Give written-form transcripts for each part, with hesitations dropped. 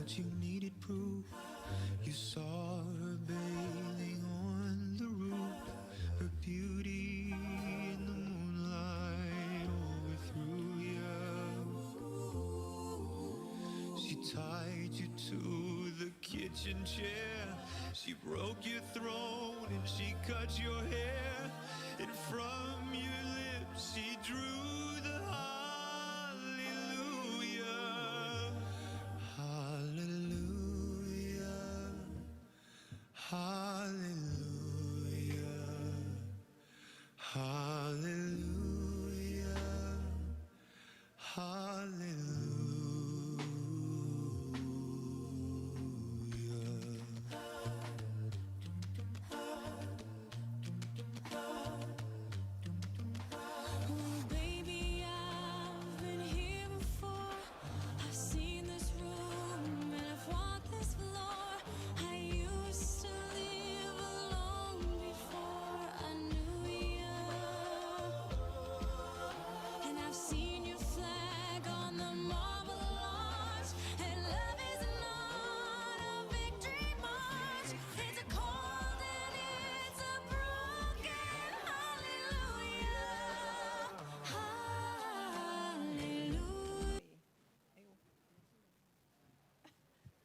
thought you needed proof. You saw her bathing on the roof, her beauty in the moonlight overthrew you. She tied you to the kitchen chair, she broke your throne and she cut your hair, and from your lips she drew the hallelujah. Hallelujah, hallelujah, hallelujah, hallelujah.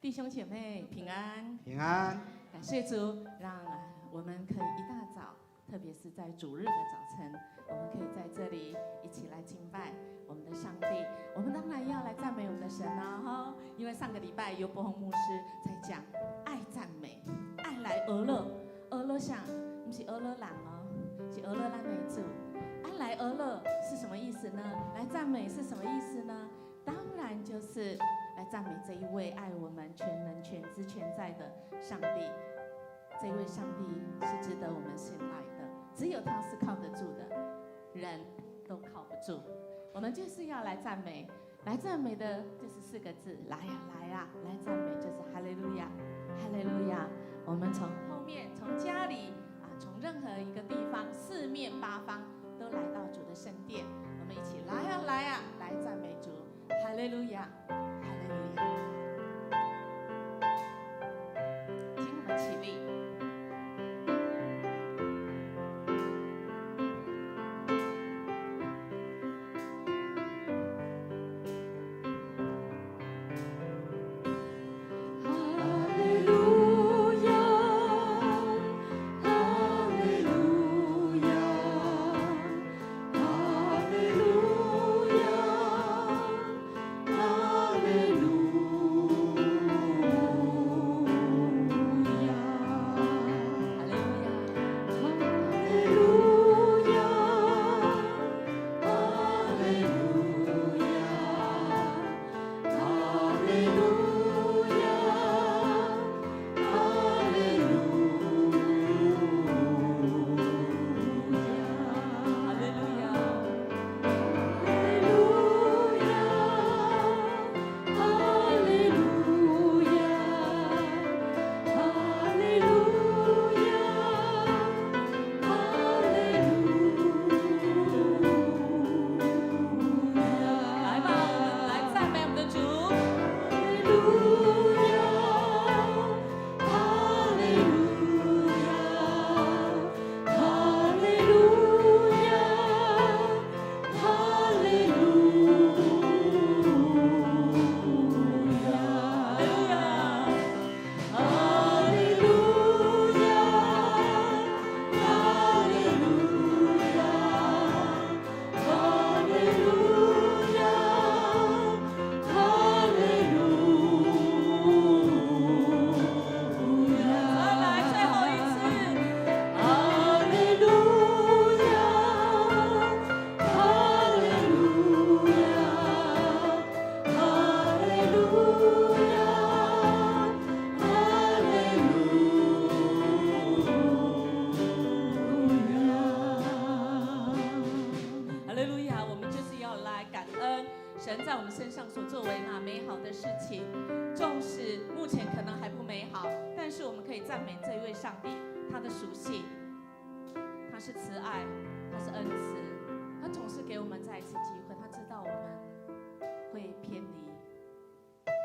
弟兄姐妹平安，平安。感谢主，让我们可以一大早，特别是在主日的早晨，我们可以在这里一起来敬拜我们的上帝。我们当然要来赞美我们的神啊，哈！因为上个礼拜尤伯宏牧师在讲爱赞美，爱来俄勒，俄勒想不是俄勒人哦，是俄勒赞美主。爱来俄勒是什么意思呢？来赞美是什么意思呢？当然就是来赞美这一位爱我们全能全知全在的上帝。这一位上帝是值得我们信赖的，只有他是靠得住的，人都靠不住。我们就是要来赞美，来赞美的就是4个字：来呀，来呀，来赞美就是哈利路亚，哈利路亚。我们从后面，从家里从任何一个地方，四面八方都来到主的圣殿，我们一起来呀，来呀，来赞美主，哈利路亚，哈利路亚。请我们起立。神在我们身上所作为那美好的事情，纵使目前可能还不美好，但是我们可以赞美这一位上帝，他的属性，他是慈爱，他是恩慈，他总是给我们再一次机会，他知道我们会偏离，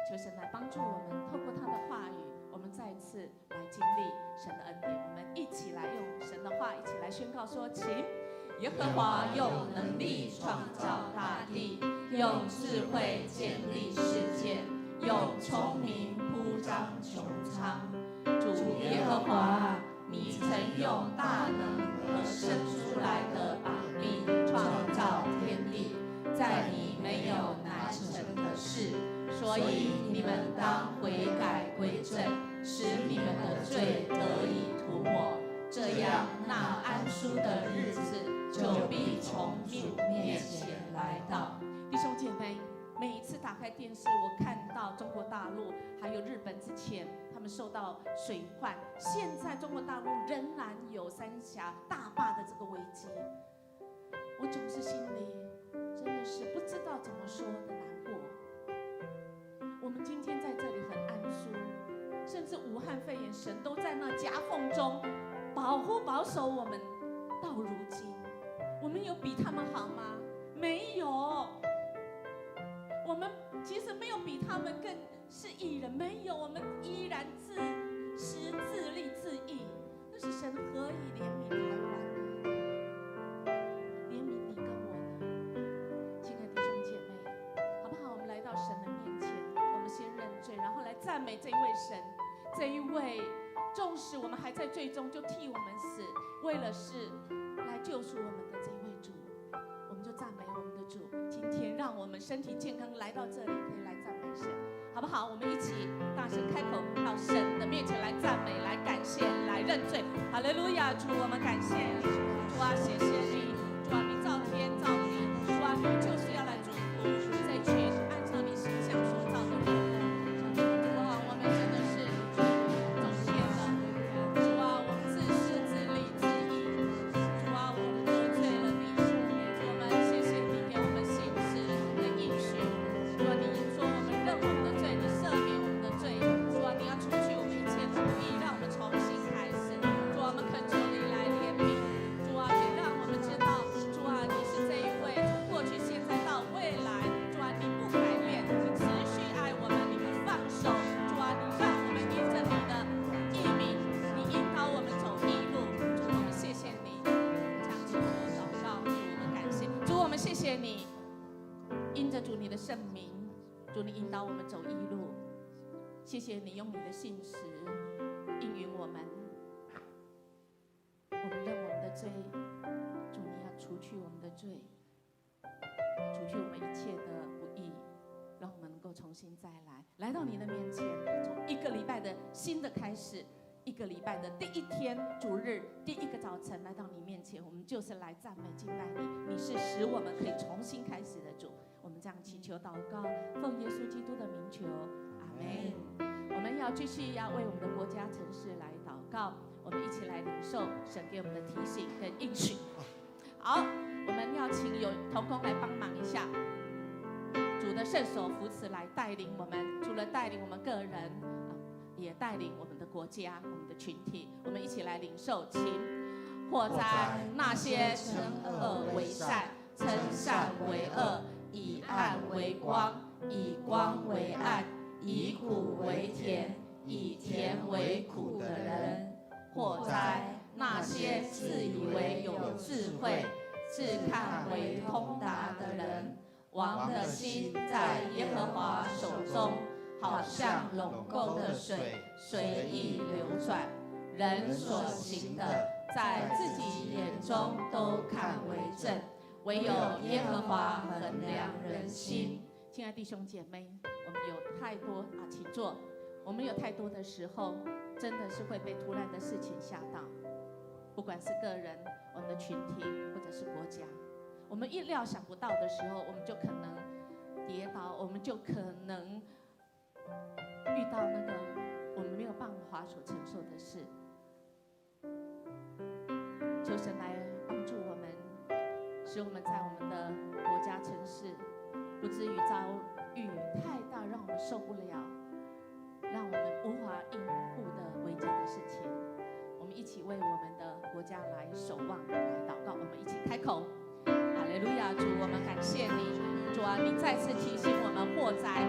就求神来帮助我们，透过他的话语，我们再次来经历神的恩典。我们一起来用神的话一起来宣告说：请耶和华用能力创造大地，用智慧建立世界，用聪明铺张穹苍。主耶和华，你曾用大能和生出来的膀臂创造天地，在你没有难成的事，所以你们当悔改归正，使你们的罪得以涂抹，这样那安舒的日子就必从主面前来到。弟兄姐妹，每一次打开电视，我看到中国大陆还有日本之前他们受到水患，现在中国大陆仍然有三峡大坝的这个危机，我总是心里真的是不知道怎么说的难过。我们今天在这里很安舒，甚至武汉肺炎，神都在那夹缝中保护保守我们到如今。我们有比他们好吗？没有。我们其实没有比他们更是义人，没有，我们依然自私自利自义。那是神何以怜悯台湾呢？怜悯你跟我呢？亲爱的弟兄姐妹，好不好？我们来到神的面前，我们先认罪，然后来赞美这一位神，这一位纵使我们还在罪中，就替我们死，为了是来救赎我们的这一位主。我们就赞美我们的主。今天让我们身体健康来到这里，可以来赞美神，好不好？我们一起大声开口到神的面前来赞美、来感谢、来认罪。哈利路亚！主，我们感谢你，主啊，谢谢你，主啊，你造天造地，主啊，你就是要来祝福这群按照你形象所造的人。主啊，我们真的是走偏了，主啊，我们自私自利自义，主啊，我们得罪了你，主，我们谢谢你给我们信实的应许。主啊，你说我们认我们的罪，你赦免我们的罪。主啊，你要除去我们一切的不义，让我们重新开始。主啊，我们恳求你来怜悯。主啊，也让我们知道，主啊，你是这一位从过去、现在到未来。主啊，你不改变，你持续爱我们，你不放手。主啊，你让我们因着你的义名，你引导我们走义路。主，我们谢谢你。这样子祷告，主，我们感谢主，我们谢谢你。因着主你的圣名，主你引导我们走义路，谢谢你用你的信实应允我们。我们认我们的罪，主你要除去我们的罪，除去我们一切的不义，让我们能够重新再来到你的面前。从一个礼拜的新的开始，一个礼拜的第一天主日第一个早晨来到你面前，我们就是来赞美敬拜你。你是使我们可以重新开始的主。我们这样祈求祷告，奉耶稣基督的名求，阿们。我们要继续要为我们的国家城市来祷告，我们一起来领受神给我们的提醒跟应许。好，我们要请有同工来帮忙一下，主的圣手扶持来带领我们，除了带领我们个人，也带领我们的国家、我们的群体。我们一起来领受，请或哉那些称恶为善、称善为恶、以暗为光、以光为暗、以苦为甜、以甜为苦的人。或哉那些自以为有智慧、自看为通达的人。王的心在耶和华手中，好像垄沟的水，随意流转。人所行的，在自己眼中都看为正，唯有耶和华衡量人心。亲爱的弟兄姐妹，我们有太多请坐。我们有太多的时候，真的是会被突然的事情吓到，不管是个人、我们的群体，或者是国家。我们意料想不到的时候，我们就可能跌倒，我们就可能遇到那个我们没有办法所承受的事。求神来帮助我们，使我们在我们的国家城市不至于遭遇太大让我们受不了、让我们无法应付的危机的事情。我们一起为我们的国家来守望、来祷告。我们一起开口，哈利路亚！主，我们感谢你。主啊，你再次提醒我们祸灾，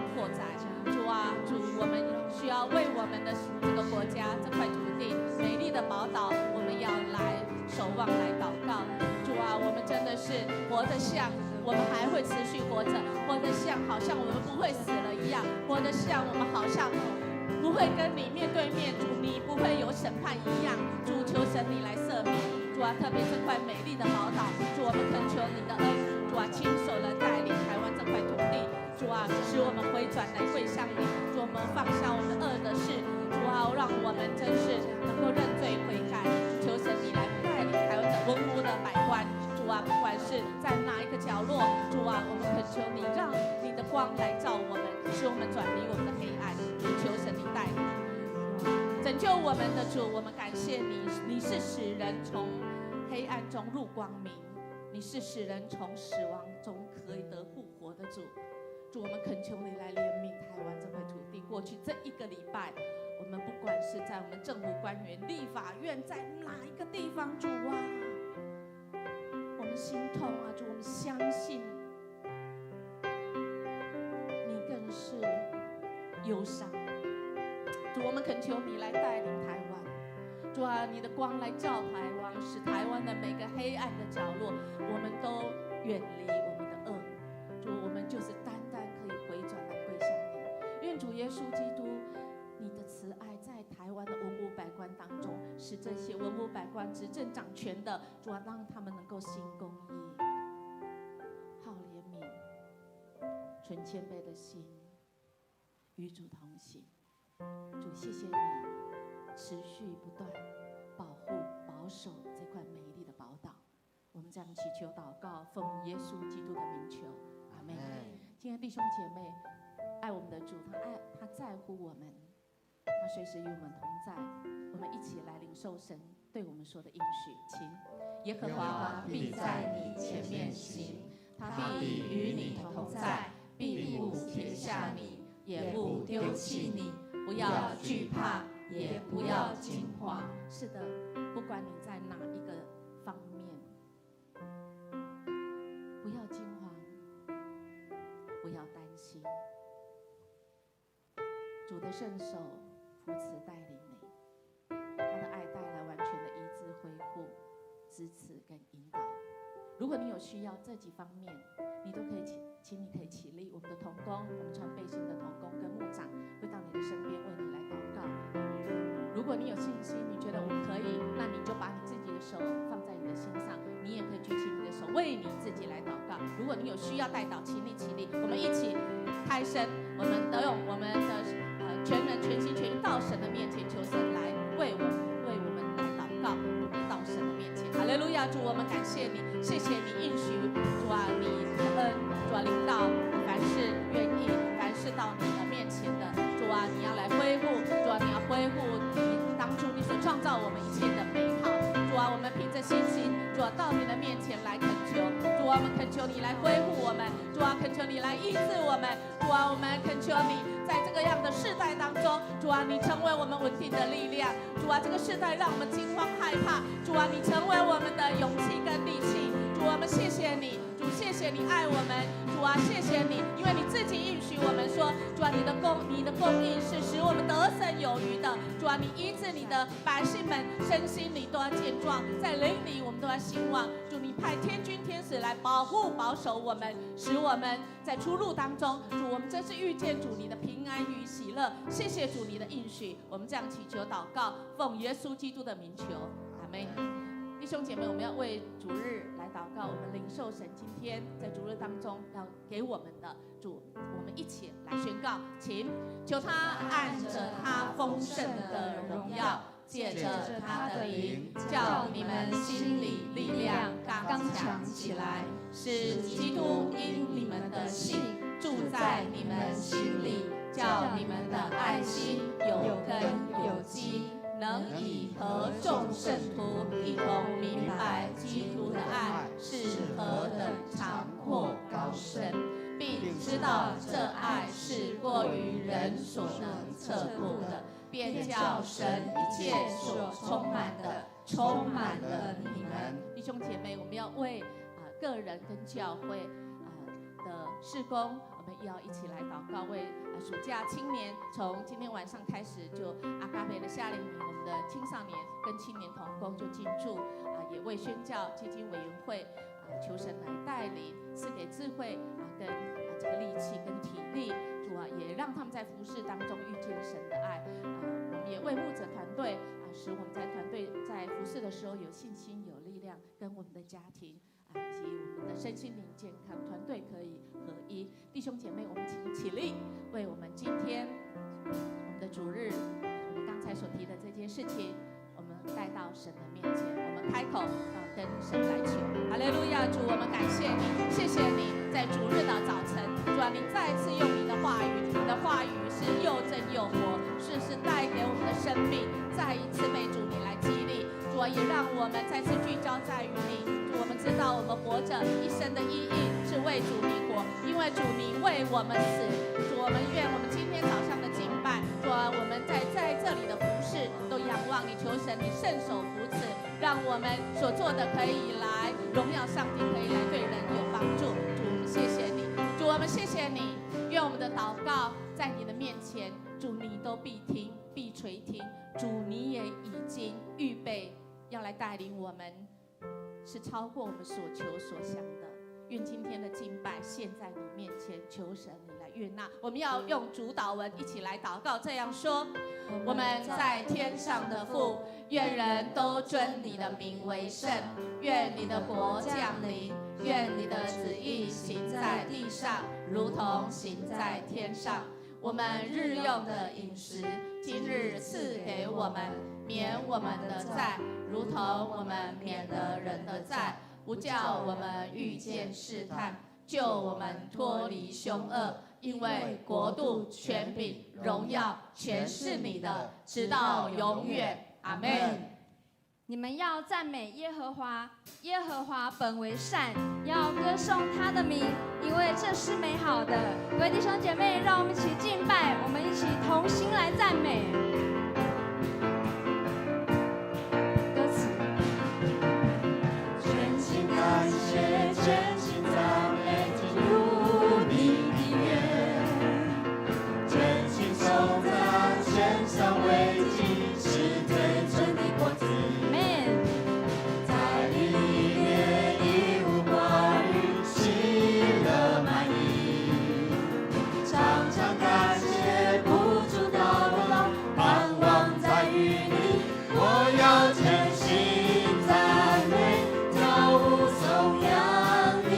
主啊，主，我们需要为我们的这个国家这块土地美丽的宝岛，我们要来守望来祷告。主啊，我们真的是活得像我们还会持续活着，活得像好像我们不会死了一样，活得像我们好像不会跟你面对面，主你不会有审判一样。主，求神你来赦免。主啊，特别这块美丽的宝岛，主我们恳求你的恩，主啊，亲手来带领台湾这块土地。主啊，使我们回转来跪向你，主我们放下我们恶的事，主啊，让我们真是能够认罪悔改。求神你来带领台湾的文武的百官，主啊，不管是在哪一个角落，主啊，我们恳求你，让你的光来照我们，使我们转离我们的黑暗。求神你带领，拯救我们的主，我们感谢你，你是使人从黑暗中入光明，你是使人从死亡中可以得复活的主。主，我们恳求你来怜悯台湾这块土地。过去这一个礼拜，我们不管是在我们政府官员、立法院，在哪一个地方，主啊，我们心痛啊，主，我们相信你更是忧伤。主，我们恳求你来带领台湾。主啊，你的光来照台湾，使台湾的每个黑暗的角落，我们都远离我们的恶。主，我们就是单单可以回转来跪向你。愿主耶稣基督，你的慈爱在台湾的文武百官当中，使这些文武百官执政掌权的，主啊，让他们能够行公义、好怜悯、存谦卑的心，与主同行。主，谢谢你持续不断保护保守这块美丽的宝岛。我们这样祈求祷告，奉耶稣基督的名求，阿们。今天弟兄姐妹，爱我们的主，他在乎我们，他随时与我们同在。我们一起来领受神对我们说的应许，请耶和华必在你前面行，他必与你同在，必不撇下你，也不丢弃你。不要惧怕，也不要惊慌。是的，不管你在哪一个方面，不要惊慌，不要担心。主的圣手扶持带领你，他的爱带来完全的医治、恢复、支持跟引导。如果你有需要这几方面，你都可以请你可以起立。我们的同工，我们穿背心的同工跟牧长会到你的身边为你来祷告。如果你有信心，你觉得我可以，那你就把你自己的手放在你的心上，你也可以举起你的手为你自己来祷告。如果你有需要代祷，请你起立，我们一起开声，我们都用我们的全人、全心、全意到神的面前，求神来为我们来祷告，我们到神的面前。哈利路亚！主，我们感谢你，谢谢你应许，主啊，你的恩，主啊，领导凡是愿意，凡是到你的面前的，主啊，你要来恢复，主啊，你要恢复当初你所创造我们一切的美好，主啊，我们凭着信心，主啊，到你的面前来恳求，主啊，我们恳求你来恢复我们，主啊，恳求你来医治我们，主啊，我们恳求你在这个样的世代当中，主啊，你成为我们稳定的力量，主啊，这个世代让我们惊慌害怕，主啊，你成为我们的勇气跟力气，主，我们谢谢你，主，谢谢你爱我们，主啊，谢谢你，因为你自己应许我们说，主啊，你的供应是使我们得胜有余的，主啊，你医治你的百姓们身心里都要健壮，在灵里我们都要兴旺，主，你派天军天使来保护保守我们，使我们在出路当中，主，我们真是遇见主你的平安与喜乐，谢谢主你的应许，我们这样祈求祷告，奉耶稣基督的名求，阿们。弟兄姐妹，我们要为主日来祷告，我们领受神今天在主日当中要给我们的主，我们一起来宣告，请求他按着他丰盛的荣耀，借着他的灵，叫你们心里力量刚强起来，使基督因你们的信住在你们心里，叫你们的爱心有根有基，能以和众圣徒一同明白基督的爱是何等长阔高深，并知道这爱是过于人所能测度的，便叫神一切所充满了你们。弟兄姐妹，我们要为个人跟教会的事工，我们也要一起来祷告，为暑假青年从今天晚上开始就阿嘎培的夏令营，我们的青少年跟青年同工就进驻也为宣教基金委员会求神来带领，赐给智慧跟这个力气跟体力，主也让他们在服事当中遇见神的爱我们也为牧者团队使我们在团队在服事的时候有信心有力量，跟我们的家庭以及我们的身心灵健康，团队可以合一。弟兄姐妹，我们请起立，为我们今天我们的主日，我们刚才所提的这件事情，我们带到神的面前，我们开口跟神来求。哈利路亚！主，我们感谢你，谢谢你在主日的早晨，主你再一次用你的话语，你的话语是又真又活，是带给我们的生命，再一次被主你来激励。主也让我们再次聚焦在于你。主，我们知道我们活着一生的意义是为主你活，因为主你为我们死。主，我们愿我们今天早上的敬拜，主我们在这里的服事都仰望你，求神你伸手扶持，让我们所做的可以来荣耀上帝，可以来对人有帮助。主，我们谢谢你。主，我们谢谢你。愿我们的祷告在你的面前，主你都必听必垂听。主，你也已经预备要来带领我们，是超过我们所求所想的。愿今天的敬拜献在你面前，求神你来悦纳。我们要用主祷文一起来祷告，这样说：我们在天上的父，愿人都尊你的名为圣，愿你的国降临，愿你的旨意行在地上，如同行在天上。我们日用的饮食，今日赐给我们，免我们的债，如同我们免了人的债，不叫我们遇见试探，救我们脱离凶恶。因为国度、权柄、荣耀，全是你的，直到永远。阿们。你们要赞美耶和华，耶和华本为善，要歌颂他的名，因为这是美好的。各位弟兄姐妹，让我们一起敬拜，我们一起同心来赞美。歌词：全心感谢，全心赞美，进入你的院，真心颂赞，献上为祭，是最尊的果子。在你里面一无挂虑，喜乐满溢，常常感谢，不住祷告，盼望在于你。我要全心赞美，跳舞颂扬你。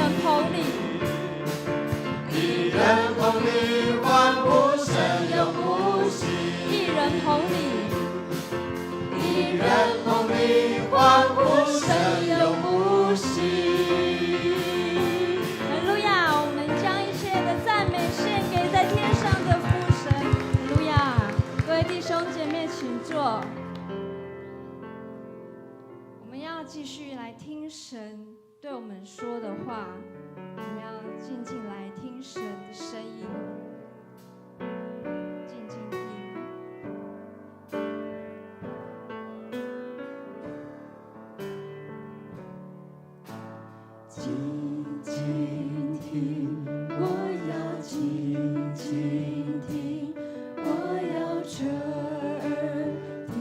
人捧你，一人捧你，欢呼神永不息。一人捧你，一人捧你，欢呼神永不息。哈利路亚！我们将一切的赞美献给在天上的父神。哈利路亚！各位弟兄姐妹，请坐。我们要继续来听神对我们说的话，我们要静静来听神的声音，静静听。静静听，我要静静听，我要侧耳听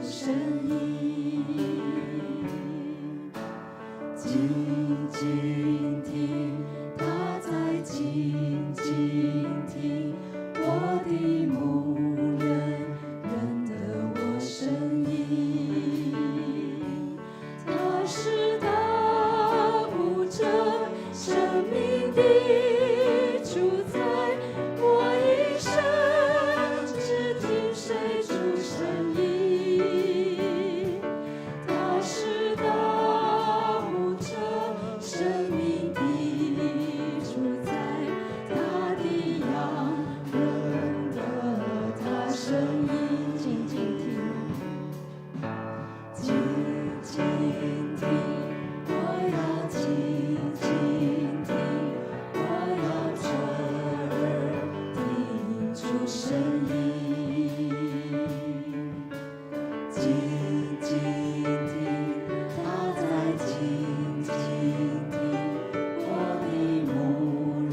声音。静静听，他在静静听，我的牧人认得我声音。他是大牧者，生命的主宰，我一生只听谁主声音。他是大牧者，生命的主宰，他的羊认得他声音。静静听，静静听，我要静静听，我要侧耳听出声音。静静听，他在静静听，我的牧人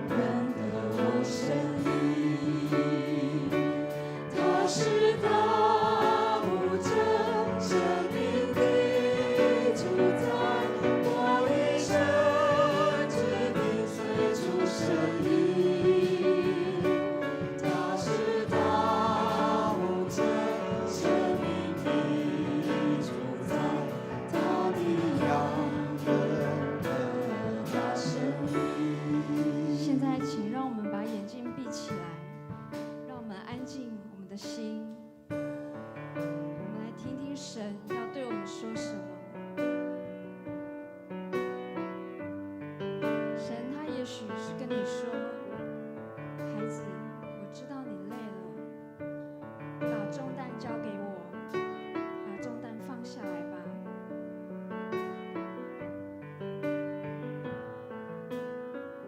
认得我声音。他是大牧者，生命的主宰，我一生只听随主声音。他是大牧者，生命的主宰，他的羊认得他声音。现在请让我们把眼睛闭起来，让我们安静我们的心，我们来听听神要对我们说什么。神他也许是跟你说，孩子，我知道你累了，把重担交给我，把重担放下来吧。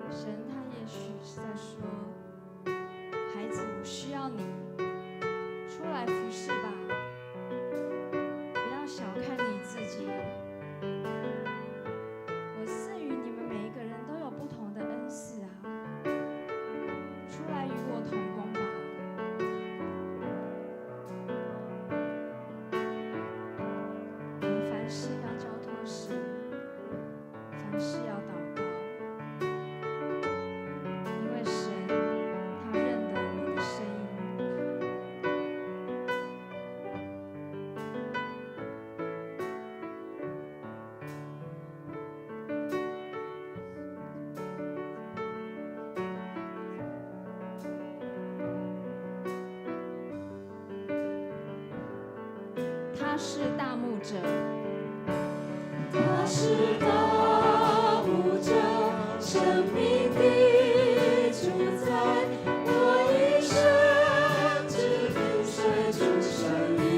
神他也许是在说，孩子，我需要你出来服侍吧，不要小看你自己。我赐予你们每一个人都有不同的恩赐啊，出来与我同工吧。我们凡事要交托神，凡事要祷告。因为神他认得你的声音。他是大牧者，他是大牧者，生命的主宰，我一生只听随主声音。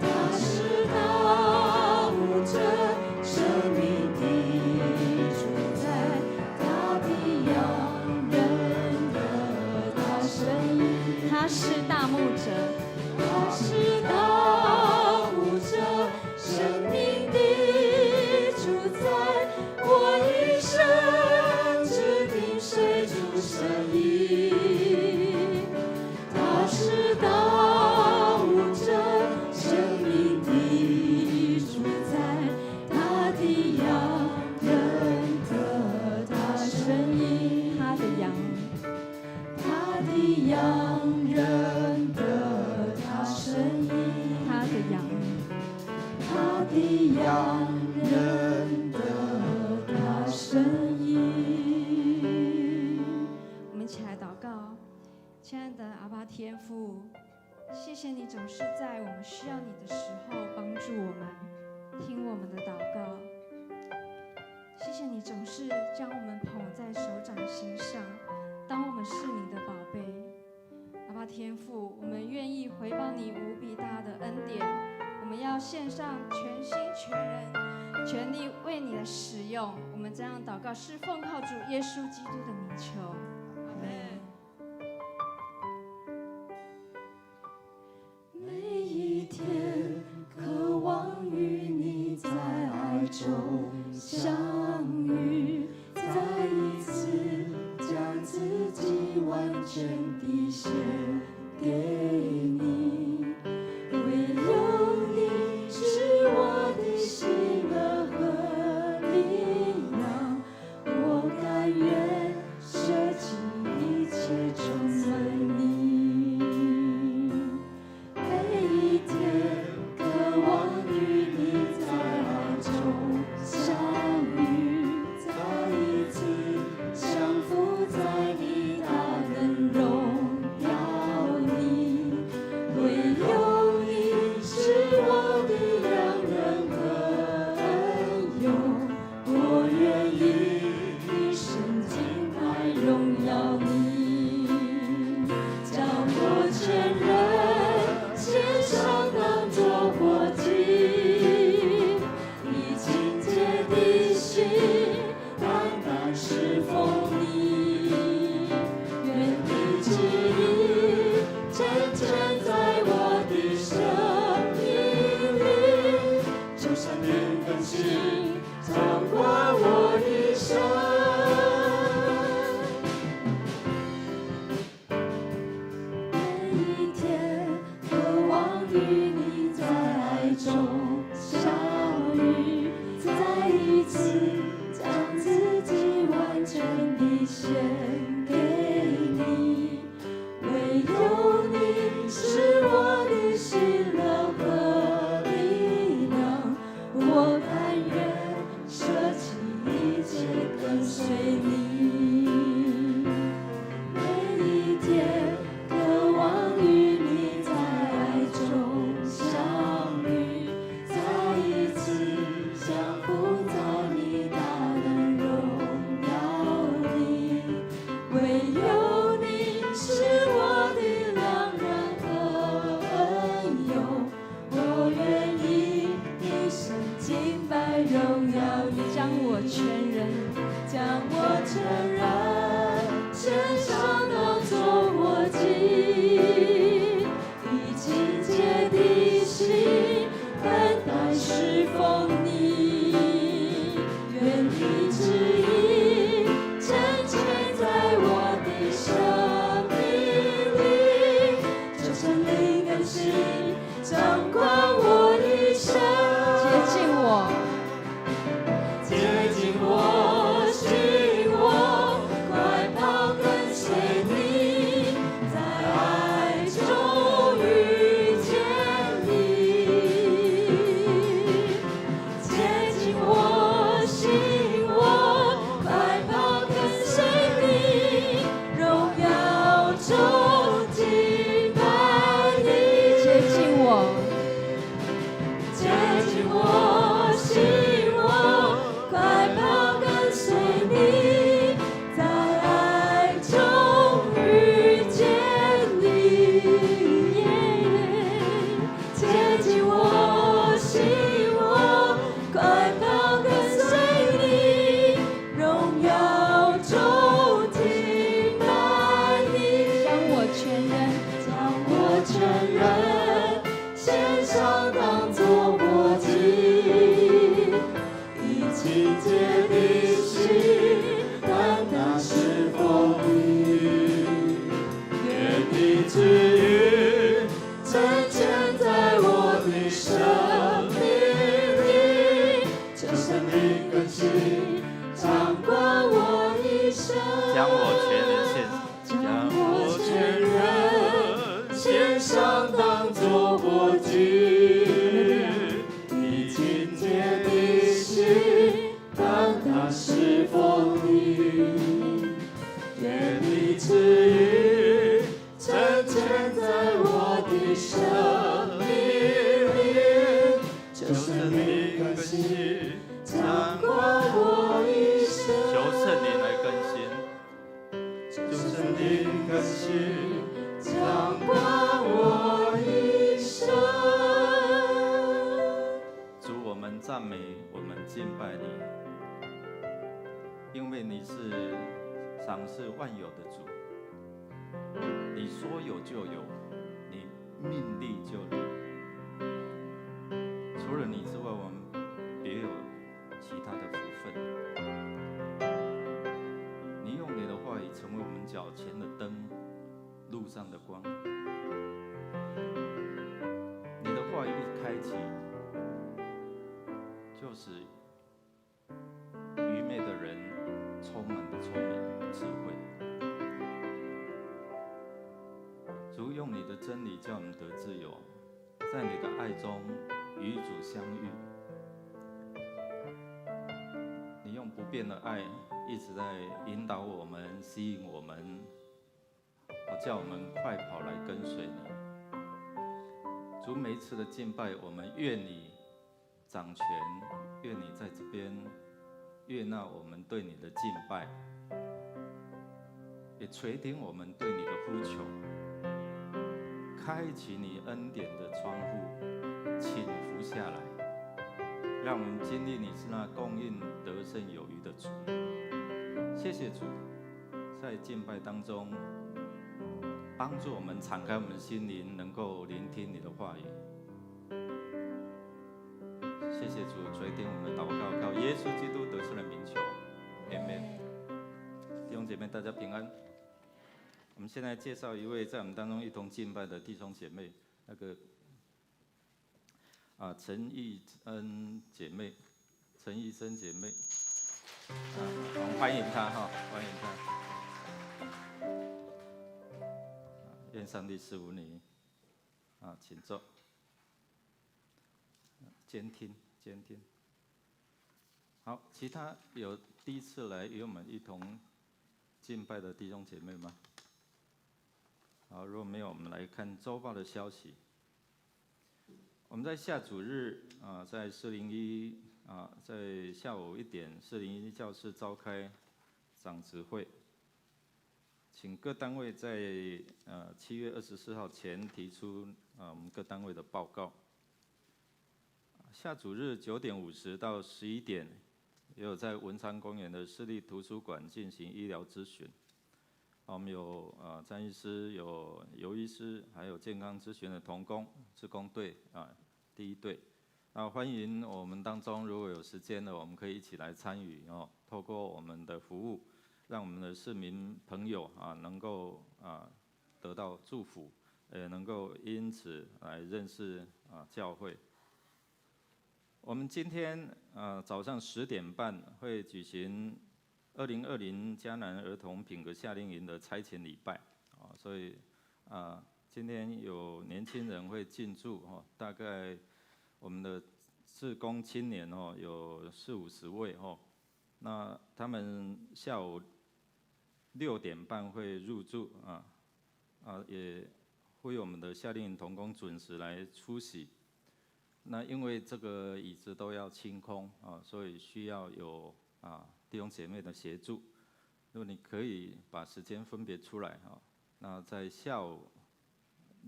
他是大牧者，生命的主宰，他的羊认得他声音。他是大牧者，他是大牧者，生命的谢谢你总是在我们需要你的时候帮助我们，听我们的祷告。谢谢你总是将我们捧在手掌心上，当我们是你的宝贝。阿爸天父，我们愿意回报你无比大的恩典，我们要献上全心全人、全力为你的使用。我们这样祷告，是奉靠主耶稣基督的名求。阿门。每一天渴望与你在爱中相遇，再一次将自己完全地献给你，唯有你是我的喜乐和力量，我甘愿舍弃一切充满你。每一天渴望与你在爱中相遇，再一次降服在你大能荣耀里，唯有你是我的良人和恩友，我愿意一生敬拜荣耀你，将我全人献上当作活祭，以清洁的心单单侍奉你，愿你旨意真正在我的生命里，就像灵更新掌管我一生。每一天渴望与你在爱中相遇，再一次将自己完全地献给你，唯有你是我的喜乐和力量，我甘愿舍弃一切跟随你。每一天渴望与你在爱中相遇，再一次降服在你大能荣耀里，唯有你是我的良人和恩友，我愿意一生敬拜荣耀你，将我全人将我全人献上当作活祭，以清洁的心单单侍奉你，愿你旨意真正在我的生命里，就像灵更新掌管我一生，接近我，接近我，寻我，快跑跟随你，在爱中遇见你。接近我，寻我，快跑跟随你，荣耀中敬拜你。接近我，接近我，寻我，快跑跟随你，在爱中遇见你。接近我，寻我，快跑跟随你，荣耀中敬拜你。将我全人将我全人献上当作活祭，以清洁的心单单侍奉你，愿你旨意真正在我的生命里，就像灵更新掌管我一生。将我全人献，将我全人献上当作活祭，以清洁的心单单侍奉你，愿你旨意真正在我的因为你是赏赐万有的主，你说有就有，你命立就立。除了你之外，我们别有其他的福分。你用你的话语成为我们脚前的灯，路上的光。你的话语一开启，就是愚昧的人充满了聪明智慧。主用你的真理叫我们得自由，在你的爱中与主相遇。你用不变的爱一直在引导我们，吸引我们，叫我们快跑来跟随你。主，每一次的敬拜，我们愿你掌权，愿你在这边悦纳我们对你的敬拜，也垂听我们对你的呼求，开启你恩典的窗户，倾福下来，让我们经历你是那供应得胜有余的主。谢谢主，在敬拜当中帮助我们敞开我们的心灵，能够聆听你的话语。谢谢主垂听我们的祷告，靠耶稣基督得胜的名求，Amen。弟兄姐妹，大家平安。我们现在介绍一位在我们当中一同敬拜的弟兄姐妹，那个陈义恩姐妹，陈义生姐妹，我们欢迎她哈，欢迎她。愿上帝赐福你，请坐，监听，监听。好，其他有第一次来与我们一同敬拜的弟兄姐妹吗？好，如果没有，我们来看周报的消息。我们在下主日在401在下午1点401教室召开长执会。请各单位在7月24号前提出我们各单位的报告。下主日9点50到11点，也有在文昌公园的市立图书馆进行医疗咨询。我们有詹医师、有尤医师，还有健康咨询的同工志工队第一队。欢迎我们当中如果有时间的，我们可以一起来参与透过我们的服务，让我们的市民朋友能够得到祝福，能够因此来认识教会。我们今天早上10点半会举行2020迦南儿童品格夏令营的差遣礼拜，所以今天有年轻人会进驻，大概我们的志工青年有40-50位，那他们下午6点半会入住，也呼吁我们的夏令营同工准时来出席。那因为这个椅子都要清空所以需要有弟兄姐妹的协助。如果你可以把时间分别出来那在下午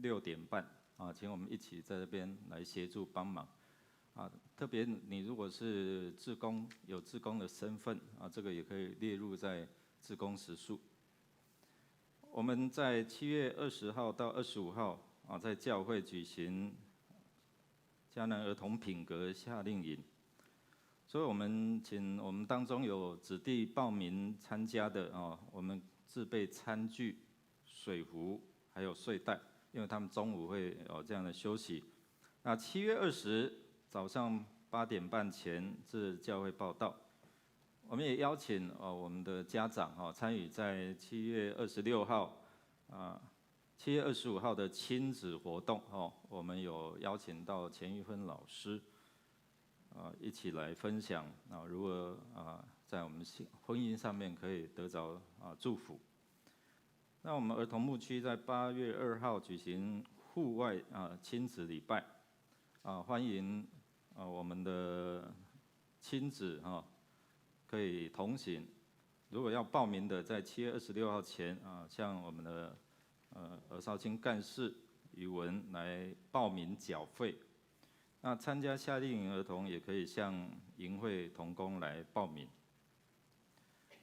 6点半请我们一起在这边来协助帮忙特别你如果是志工，有志工的身份这个也可以列入在志工时数。我们在7月20号到25号在教会举行迦南儿童品格夏令营，所以我们请我们当中有指定报名参加的我们自备餐具、水壶还有睡袋，因为他们中午会有这样的休息。那7月20早上8点半前至教会报到。我们也邀请我们的家长参与在7月26号7月25号的亲子活动我们有邀请到钱玉芬老师一起来分享如何在我们婚姻上面可以得着祝福。那我们儿童牧区在8月2号举行户外亲子礼拜欢迎我们的亲子可以同行。如果要报名的，在7月26号前向我们的儿少青干事宇文来报名缴费。那参加夏令营儿童也可以向营会同工来报名。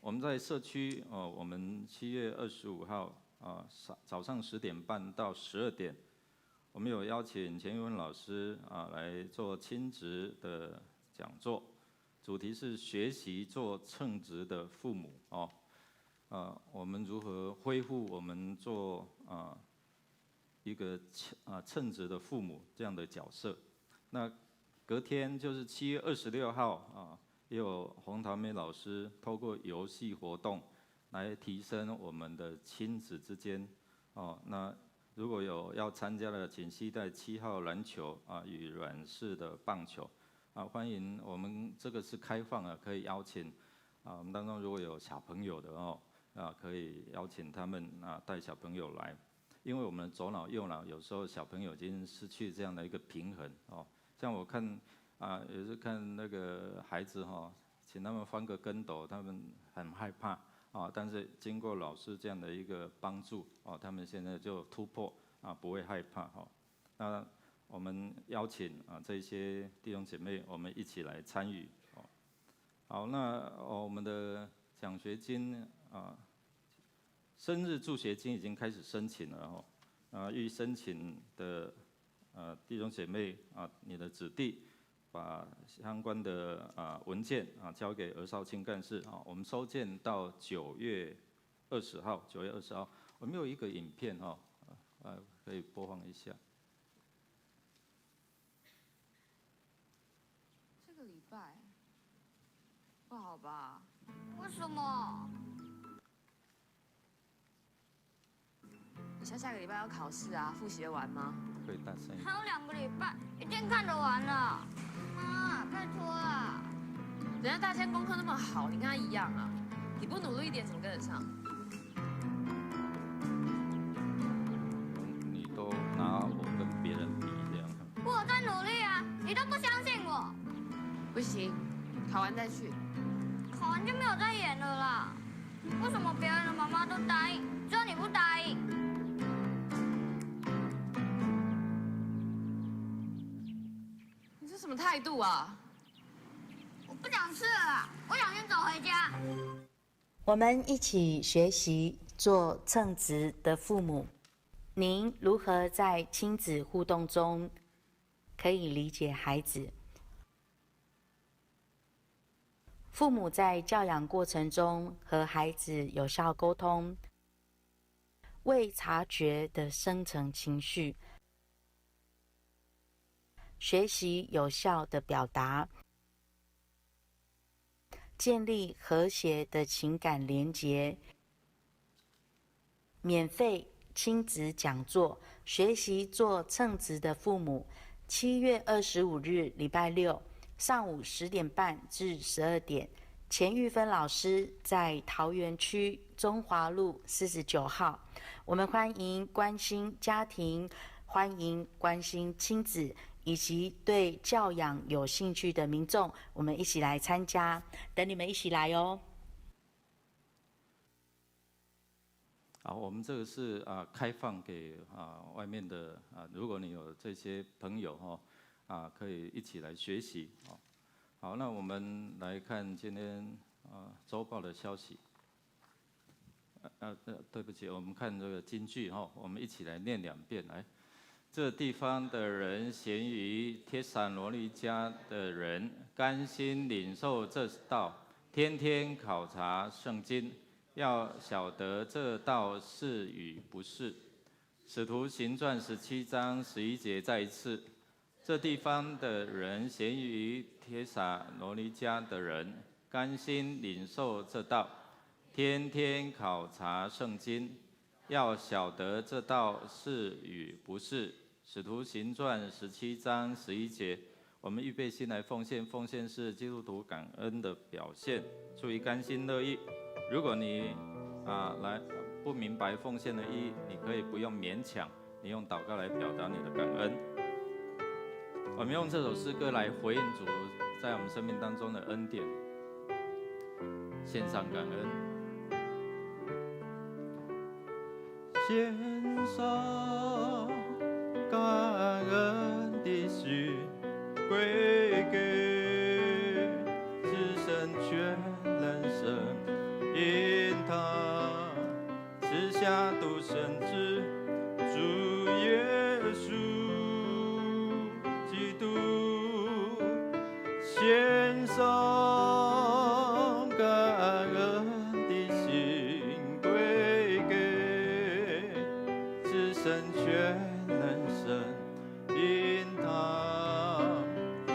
我们在社区我们7月25号早上10点半到12点，我们有邀请钱玉文老师来做亲职的讲座，主题是学习做称职的父母我们如何恢复我们做一个称职的父母这样的角色。那隔天就是7月26号也有洪桃梅老师透过游戏活动来提升我们的亲子之间那如果有要参加的，请携带7号篮球与软式的棒球欢迎。我们这个是开放的，可以邀请我们当中如果有小朋友的可以邀请他们带小朋友来，因为我们左脑右脑有时候小朋友已经失去这样的一个平衡像我看也是看那个孩子请他们翻个跟斗，他们很害怕但是经过老师这样的一个帮助他们现在就突破不会害怕那我们邀请这些弟兄姐妹，我们一起来参与好，那我们的奖学金生日助学金已经开始申请了预申请的弟兄姐妹你的子弟把相关的文件交给儿少青干事我们收件到9月20号。9月20号，我们有一个影片可以播放一下。这个礼拜不好吧？为什么？你下个礼拜要考试复习得完吗？可以大声一点。还有2个礼拜，一定看得完了。妈，拜托啦！人家大仙功课那么好，你跟他一样你不努力一点怎么跟得上？你都拿我跟别人比这样。我有在努力你都不相信我。不行，考完再去。考完就没有再演了啦。为什么别人的妈妈都答应，只有你不答应？你这什么态度我不想吃了啦，我想先走回家。我们一起学习做称职的父母。您如何在亲子互动中可以理解孩子？父母在教养过程中和孩子有效沟通，未察觉的深层情绪，学习有效的表达，建立和谐的情感连结。免费亲子讲座，学习做称职的父母。7月25日，礼拜六，上午10点半至12点。钱玉芬老师在桃园区中华路49号。我们欢迎关心家庭，欢迎关心亲子，以及对教养有兴趣的民众，我们一起来参加，等你们一起来哦。好，我们这个是开放给外面的如果你有这些朋友可以一起来学习好，那我们来看今天周报的消息。对不起，我们看这个金句我们一起来念2遍来。这地方的人咸于帖撒罗尼迦的人，甘心领受这道，天天考察圣经，要晓得这道是与不是。使徒行传17章11节再一次。这地方的人咸于帖撒罗尼迦的人，甘心领受这道，天天考察圣经，要晓得这道是与不是。使徒行传17章11节。我们预备心来奉献，奉献是基督徒感恩的表现，出于甘心乐意。如果你来不明白奉献的意义，你可以不用勉强，你用祷告来表达你的感恩。我们用这首诗歌来回应主在我们生命当中的恩典，献上感恩。献上感恩的心归给至神全能神，因下独生子主耶稣基督，献上感恩的心归给至圣全能神因他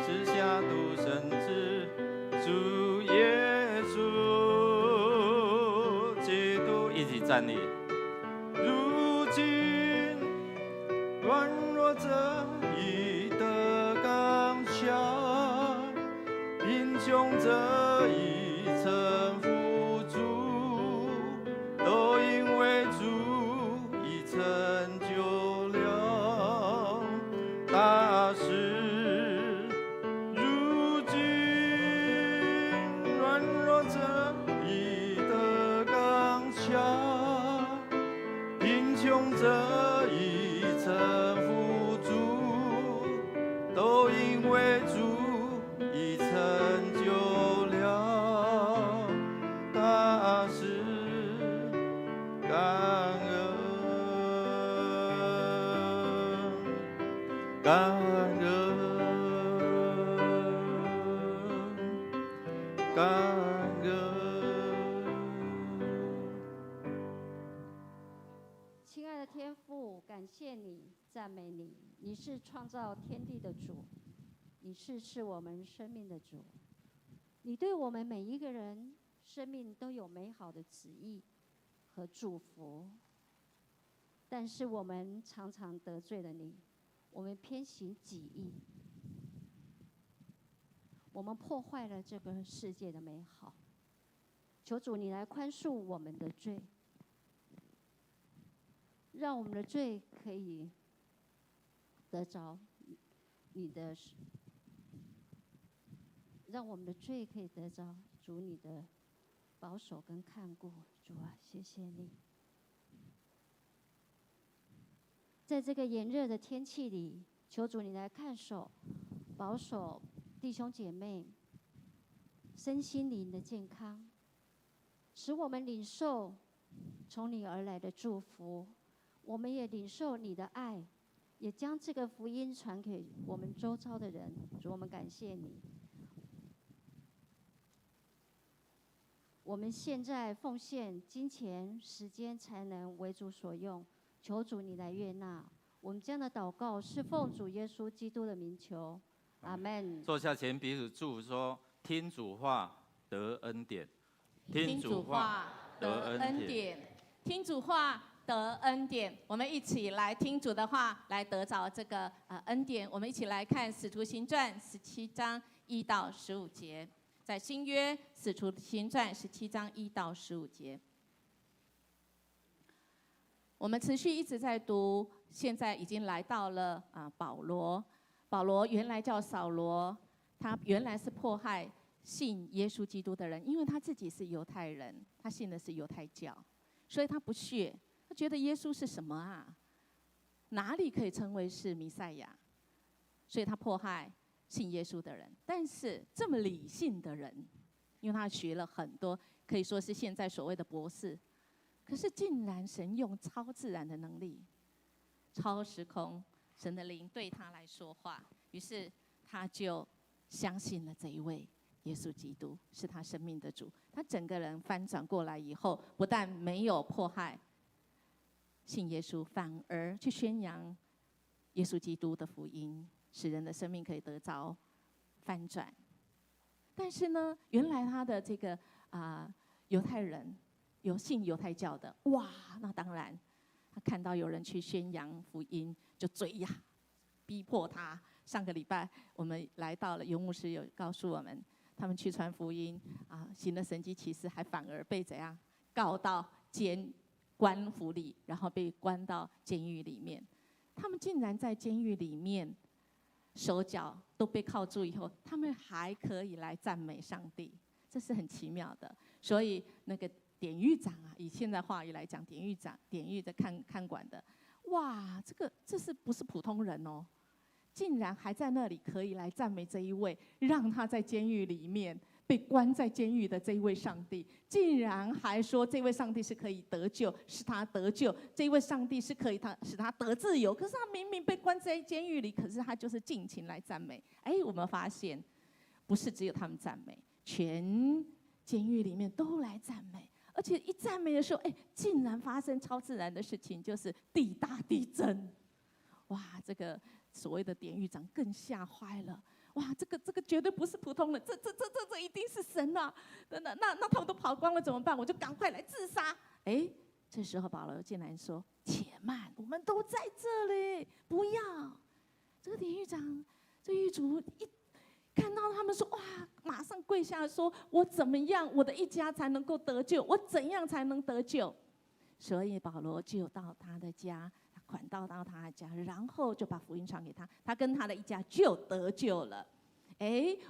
赐下独生子主耶稣基督，一起站立。如今软弱者已得刚强，贫穷者已成富足，都因为主已成就了大事。如今软弱者已得刚强，贫穷者已成富足，都因为主已成就了大事。感恩，感恩，感恩。亲爱的天父，感谢你，赞美你，你是创造天地的主，你是赐我们生命的主，你对我们每一个人生命都有美好的旨意和祝福，但是我们常常得罪了你，我们偏行己意，我们破坏了这个世界的美好。求主你来宽恕我们的罪，让我们的罪可以得着你的，让我们的罪可以得着主你的保守跟看顾。主啊，谢谢你。在这个炎热的天气里，求主你来看守、保守弟兄姐妹身心灵的健康，使我们领受从你而来的祝福，我们也领受你的爱，也将这个福音传给我们周遭的人。主，我们感谢你。我们现在奉献金钱、时间、才能为主所用，求主你来悦纳。我们这样的祷告是奉主耶稣基督的名求，阿门。坐下前彼此祝福说：听主话得恩典，听主话得恩典，听主话得恩典。我们一起来听主的话，来得着这个恩典。我们一起来看《使徒行传》17章1到15节，在新约《使徒行传》17章1到15节。我们持续一直在读，现在已经来到了保罗。保罗原来叫扫罗，他原来是迫害信耶稣基督的人，因为他自己是犹太人，他信的是犹太教，所以他不屑，他觉得耶稣是什么啊？哪里可以称为是弥赛亚？所以他迫害信耶稣的人。但是这么理性的人，因为他学了很多，可以说是现在所谓的博士，可是竟然神用超自然的能力、超时空，神的灵对他来说话，于是他就相信了这一位耶稣基督是他生命的主。他整个人翻转过来以后，不但没有迫害信耶稣，反而去宣扬耶稣基督的福音，使人的生命可以得着翻转。但是呢，原来他的这个犹太人有信犹太教的，哇，那当然他看到有人去宣扬福音，就追呀，逼迫他。上个礼拜我们来到了，尤牧师有告诉我们，他们去传福音行了神迹奇事，还反而被怎样告到官府里，然后被关到监狱里面。他们竟然在监狱里面手脚都被铐住以后，他们还可以来赞美上帝，这是很奇妙的。所以那个典狱长以现在话语来讲，典狱的看管的，哇，这是不是普通人哦？竟然还在那里可以来赞美这一位，让他在监狱里面被关在监狱的这一位上帝，竟然还说这位上帝是可以得救，使他得救；这位上帝是可以使他得自由。可是他明明被关在监狱里，可是他就是尽情来赞美。我们发现，不是只有他们赞美，全监狱里面都来赞美。而且一赞美的时候，竟然发生超自然的事情，就是地大地震。哇，这个所谓的典狱长更吓坏了。哇，这个绝对不是普通人，这一定是神啊！那他们都跑光了怎么办？我就赶快来自杀。这时候保罗竟然说：“且慢，我们都在这里，不要。”这个典狱长，这狱卒一看到他们说：“哇！”马上跪下说：“我怎么样，我的一家才能够得救？我怎样才能得救？”所以保罗就到他的家。管道到他的家，然后就把福音传给他，他跟他的一家就得救了。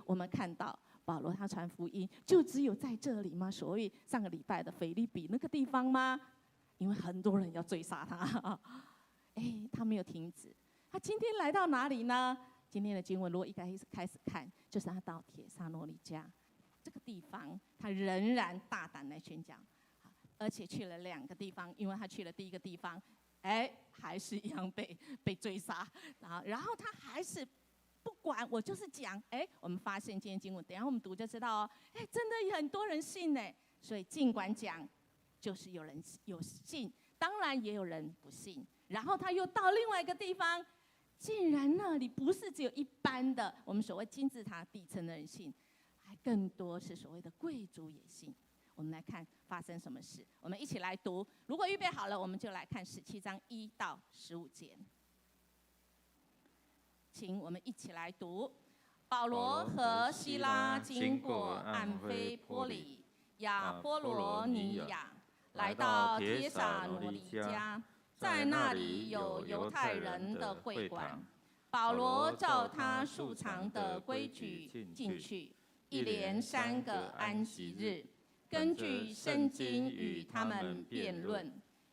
我们看到保罗他传福音，就只有在这里吗？所谓上个礼拜的腓立比那个地方吗？因为很多人要追杀他，他没有停止。他今天来到哪里呢？今天的经文如果一开始看，就是他到帖撒罗尼迦这个地方，他仍然大胆来宣讲，而且去了2个地方，因为他去了第一个地方。还是一样被追杀，然后他还是不管，我就是讲，我们发现今天经文，等一下我们读就知道哦，真的很多人信呢，所以尽管讲，就是有人有信，当然也有人不信。然后他又到另外一个地方，竟然那里不是只有一般的我们所谓金字塔底层的人信，还更多是所谓的贵族也信。我们来看发生什么事，我们一起来读。如果预备好了，我们就来看17章1到15节。请我们一起来读。保罗和希拉经过暗非波里、亚波罗尼亚，来到帖撒罗尼迦，在那里有犹太人的会馆。保罗照他素常的规矩进去，一连3个安息日。根据圣经与他们辩论、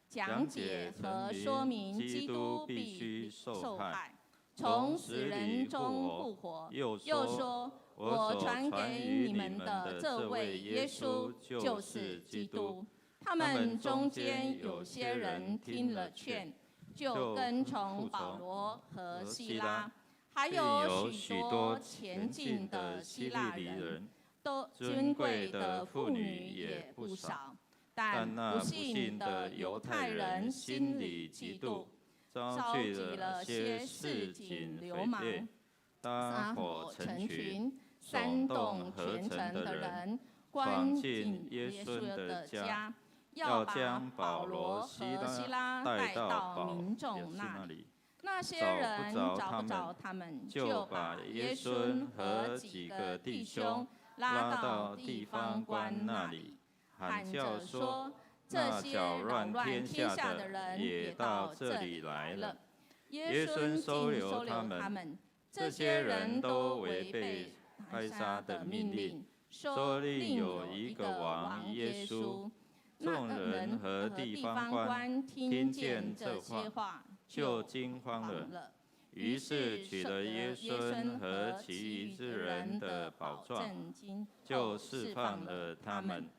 讲解和说明基督必须受害，从死人中复活。又说：“我传给你们的这位耶稣就是基督。”他们中间有些人听了劝，就跟从保罗和希拉，还有许多前进的希腊人。尊贵的妇女也不少，但不信的犹太人心里嫉妒，召集了些市井流氓，撒火成群，煽动全城的人关进耶稣的家，要把保罗和希拉带到民众那里。那些人找不着他们，就把耶稣和几个弟兄拉到地方官那里，喊叫说：“这些扰乱天下的人也到这里来了。”耶稣收留他们。这些人都违背该撒的命令，说另有一个王耶稣。众人和地方官听见这些话，就惊慌了。于是取了耶稣和其余之人的宝状，就释放了他们。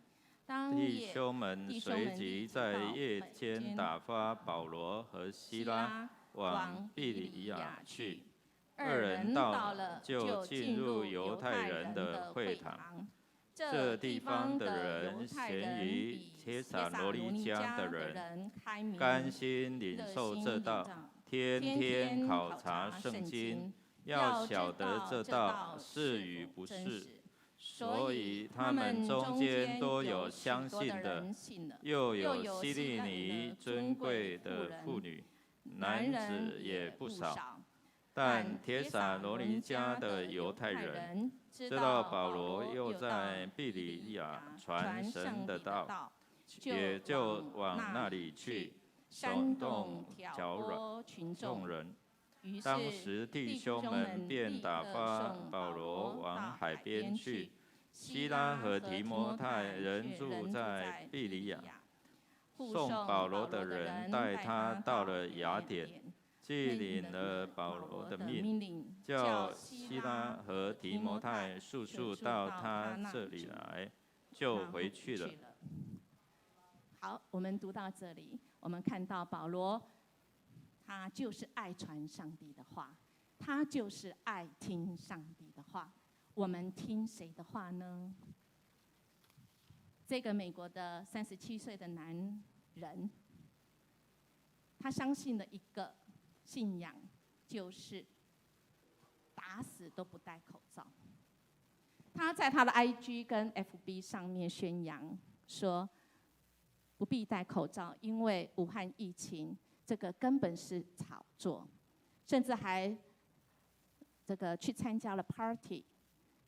弟兄们随即在夜间打发保罗和希拉往庇里亚去。2人到了，就进入犹太人的会堂。这地方的人咸于帖撒罗尼迦的人，甘心领受这道。天天考察圣经，要晓得这道是与不是。所以他们中间都有相信的，又有希利尼尊贵的妇女，男子也不少。但帖撒罗尼迦的犹太人知道保罗又在庇里亚传神的道，也就往那里去。煽动挑拨群众人，当时弟兄们便打发保罗往海边去。希拉和提摩太人住在庇里亚，送保罗的人带他到了雅典。既领了保罗的命，叫希拉和提摩太速速到他这里来，就回去了。好，我们读到这里，我们看到保罗，他就是爱传上帝的话，他就是爱听上帝的话。我们听谁的话呢？这个美国的37岁的男人，他相信的一个信仰就是打死都不戴口罩。他在他的 IG 跟 FB 上面宣扬说，不必戴口罩，因为武汉疫情这个根本是炒作，甚至还这个去参加了 party，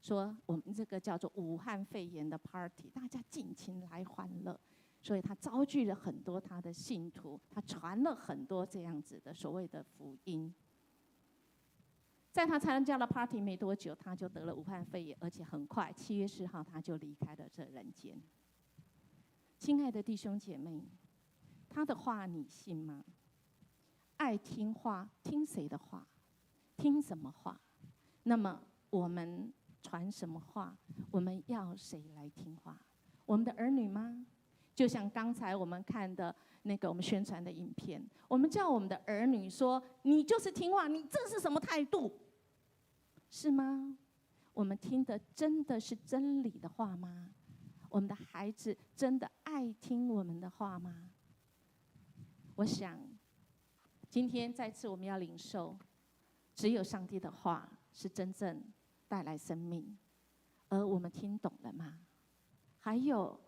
说我们这个叫做武汉肺炎的 party， 大家尽情来欢乐。所以他招聚了很多他的信徒，他传了很多这样子的所谓的福音。在他参加了 party 没多久，他就得了武汉肺炎，而且很快7月4号他就离开了这人间。亲爱的弟兄姐妹，他的话你信吗？爱听话，听谁的话？听什么话？那么我们传什么话？我们要谁来听话？我们的儿女吗？就像刚才我们看的那个我们宣传的影片，我们叫我们的儿女说：“你就是听话，你这是什么态度？”是吗？我们听的真的是真理的话吗？我们的孩子真的爱听我们的话吗？我想，今天再次我们要领受，只有上帝的话是真正带来生命，而我们听懂了吗？还有，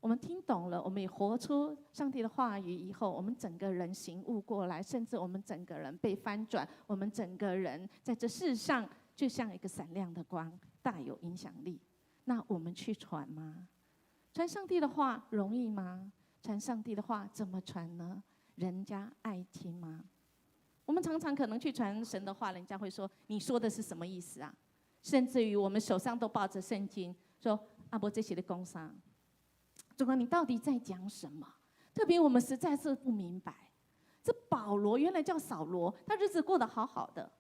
我们听懂了，我们也活出上帝的话语以后，我们整个人醒悟过来，甚至我们整个人被翻转，我们整个人在这世上就像一个闪亮的光，大有影响力。那我们去传吗？传上帝的话容易吗？传上帝的话怎么传呢？人家爱听吗？我们常常可能去传神的话，人家会说：“你说的是什么意思啊？”甚至于我们手上都抱着圣经，说：“阿伯这些的工商，主啊，你到底在讲什么？”特别我们实在是不明白。这保罗原来叫扫罗，他日子过得好好的。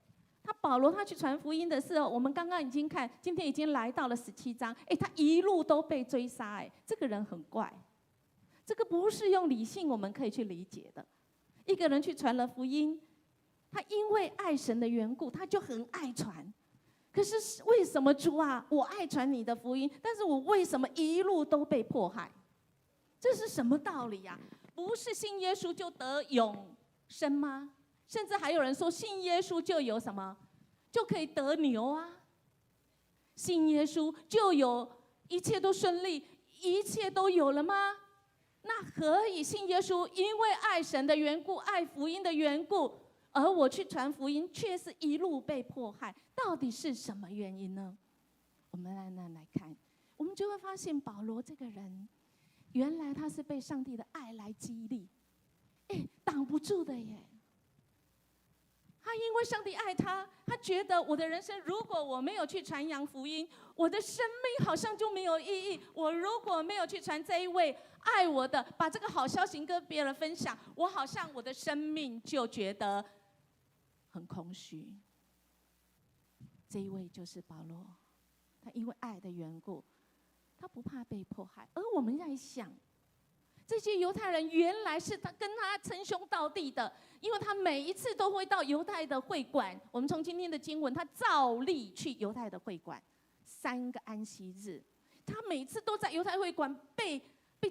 保罗他去传福音的时候，我们刚刚已经看，今天已经来到了17章，他一路都被追杀，这个人很怪，这个不是用理性我们可以去理解的。一个人去传了福音，他因为爱神的缘故，他就很爱传。可是为什么主啊，我爱传你的福音，但是我为什么一路都被迫害？这是什么道理呀？不是信耶稣就得永生吗？甚至还有人说信耶稣就有什么？就可以得牛啊！信耶稣就有一切都顺利，一切都有了吗？那何以信耶稣？因为爱神的缘故，爱福音的缘故，而我去传福音，却是一路被迫害，到底是什么原因呢？我们来看，我们就会发现保罗这个人，原来他是被上帝的爱来激励，挡不住的耶。他因为上帝爱他，他觉得我的人生如果我没有去传扬福音，我的生命好像就没有意义。我如果没有去传这一位爱我的，把这个好消息跟别人分享，我好像我的生命就觉得很空虚。这一位就是保罗，他因为爱的缘故，他不怕被迫害。而我们在想，这些犹太人原来是他跟他称兄道弟的，因为他每一次都会到犹太的会馆。我们从今天的经文，他照例去犹太的会馆，3个安息日，他每次都在犹太会馆被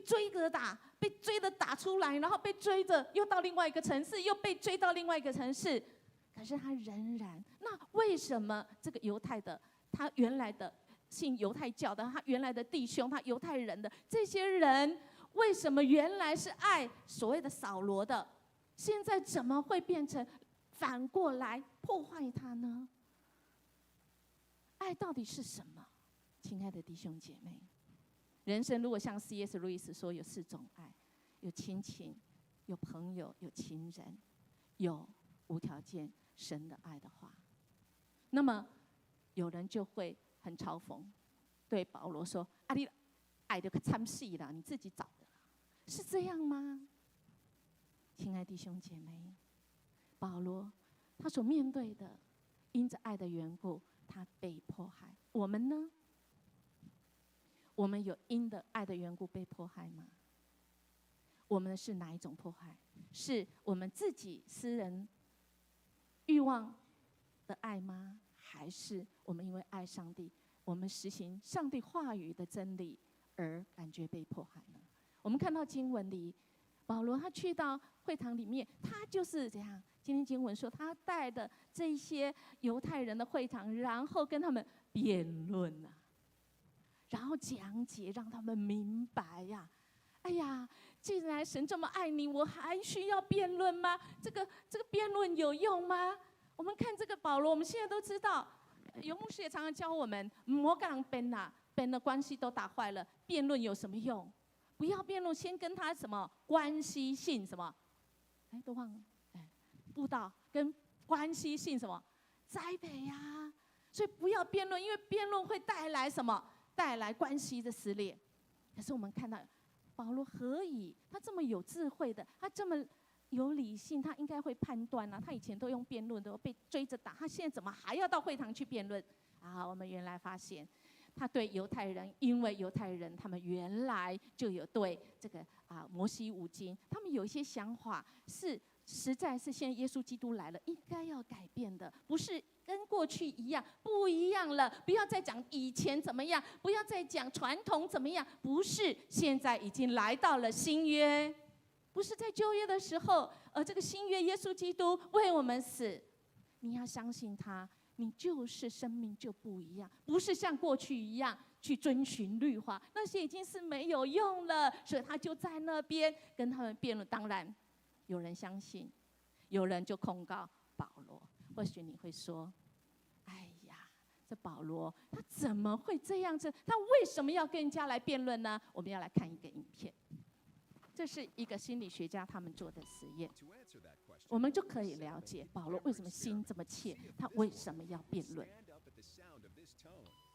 追着打，被追着打出来，然后被追着又到另外一个城市，又被追到另外一个城市。可是他仍然，那为什么这个犹太的，他原来的信犹太教的，他原来的弟兄，他犹太人的这些人，为什么原来是爱所谓的扫罗的，现在怎么会变成反过来破坏他呢？爱到底是什么？亲爱的弟兄姐妹，人生如果像 C.S. 路易斯说，有4种爱：有亲情，有朋友，有情人，有无条件神的爱的话，那么有人就会很嘲讽，对保罗说：“啊，你爱的可参戏啦，你自己找的啦，是这样吗？”亲爱的弟兄姐妹，保罗他所面对的，因着爱的缘故，他被迫害。我们呢？我们有因的爱的缘故被迫害吗？我们是哪一种迫害？是我们自己私人欲望的爱吗？还是我们因为爱上帝，我们实行上帝话语的真理而感觉被迫害呢？我们看到经文里，保罗他去到会堂里面，他就是这样。今天经文说，他带的这些犹太人的会堂，然后跟他们辩论啊，然后讲解，让他们明白呀。哎呀，既然神这么爱你，我还需要辩论吗？这个辩论有用吗？我们看这个保罗，我们现在都知道，尤牧师也常常教我们，莫跟人辩啦，辩的关系都打坏了，辩论有什么用？不要辩论，先跟他什么关系性什么？哎，都忘了，哎，布道跟关系性什么栽培呀？所以不要辩论，因为辩论会带来什么？带来关系的撕裂。可是我们看到保罗何以他这么有智慧的，他这么有理性，他应该会判断啊。他以前都用辩论，都被追着打，他现在怎么还要到会堂去辩论啊？我们原来发现，他对犹太人，因为犹太人他们原来就有对这个摩西五经，他们有一些想法是实在是现在耶稣基督来了，应该要改变的，不是跟过去一样，不一样了。不要再讲以前怎么样，不要再讲传统怎么样，不是，现在已经来到了新约，不是在旧约的时候，这个新约耶稣基督为我们死，你要相信他，你就是生命就不一样，不是像过去一样去遵循律法，那些已经是没有用了。所以他就在那边跟他们辩论。当然有人相信，有人就控告保罗。或许你会说，哎呀，这保罗他怎么会这样子？他为什么要跟人家来辩论呢？我们要来看一个影片，这是一个心理学家他们做的实验，我们就可以了解保罗为什么心这么切，他为什么要辩论。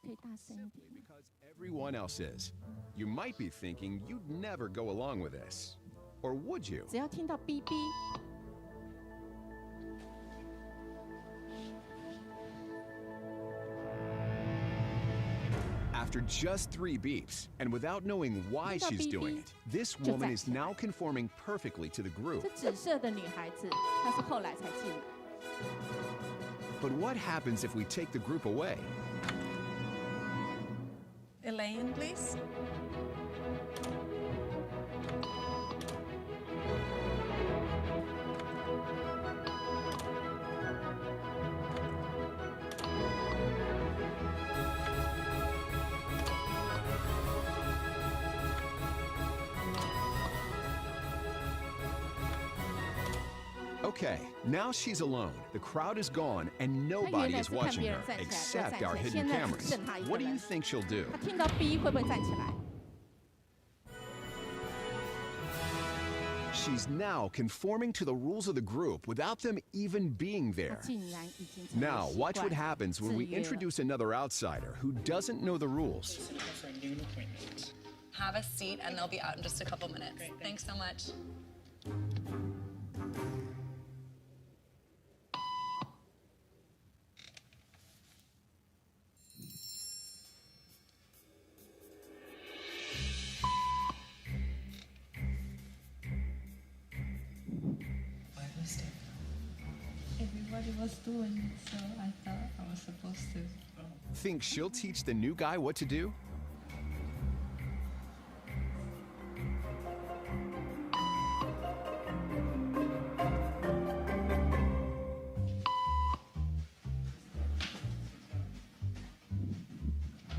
可以大声一点吗？ Everyone else is. You might be thinking you'd never go along with this. Or would you? 只要听到哔哔， After just 3 beeps, and without knowing why she's doing it, this woman is now conforming perfectly to the group. 这紫色的女孩子，她是后来才进来。 But what happens if we take the group away? Elaine, please. Okay, now she's alone. The crowd is gone, and nobody is watching her except our hidden cameras. What do you think she'll do? 她听到哔会不会站起来？ She's now conforming to the rules of the group without them even being 她 there. 竟然已经成为 Now, 习 watch 惯 what happens when we 制约了 introduce another outsider who doesn't know the rules. For a noon appointment. Have a seat, and they'll be out in just a couple minutes. Great, thanks so much. Everybody was doing it, so I thought I was supposed to. Think she'll teach the new guy what to do?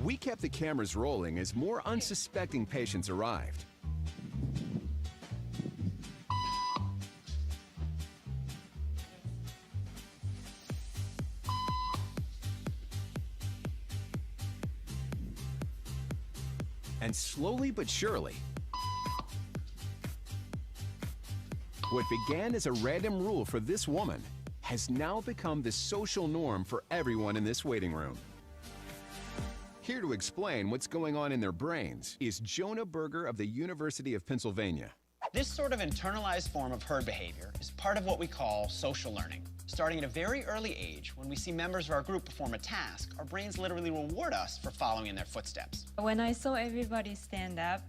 We kept the cameras rolling as more unsuspecting patients arrived. And slowly but surely, what began as a random rule for this woman has now become the social norm for everyone in this waiting room. Here to explain what's going on in their brains is Jonah Berger of the University of Pennsylvania. This sort of internalized form of herd behavior is part of what we call social learning. Starting at a very early age, when we see members of our group perform a task, our brains literally reward us for following in their footsteps. When I saw everybody stand up,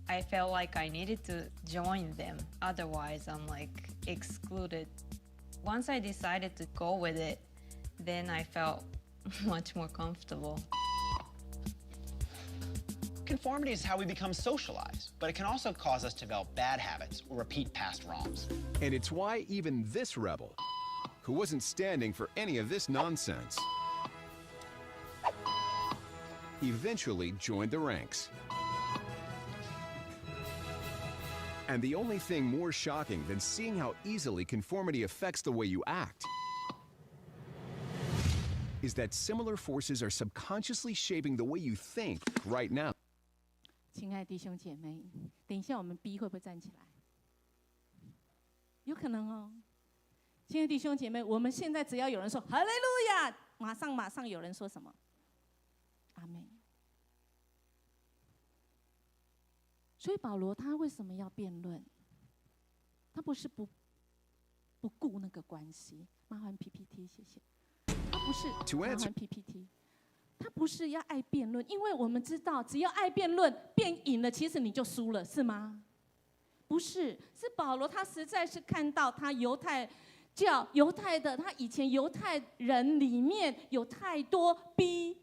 I felt like I needed to join them. Otherwise, I'm like excluded. Once I decided to go with it, then I felt much more comfortable. Conformity is how we become socialized, but it can also cause us to develop bad habits or repeat past wrongs. And it's why even this rebel, who wasn't standing for any of this nonsense, eventually joined the ranks. And the only thing more shocking than seeing how easily conformity affects the way you act is that similar forces are subconsciously shaping the way you think right now. 亲爱的弟兄姐妹，等一下我们 B 会不会站起来？有可能哦。亲爱的弟兄姐妹，我们现在只要有人说哈利路亚，马上有人说什么？阿门。所以保罗他为什么要辩论？他不是不顾那个关系。麻烦 PPT 谢谢。他不是麻烦 PPT。他不是要爱辩论，因为我们知道，只要爱辩论，辩赢了，其实你就输了，是吗？不是，是保罗他实在是看到他犹太的，他以前犹太人里面有太多逼，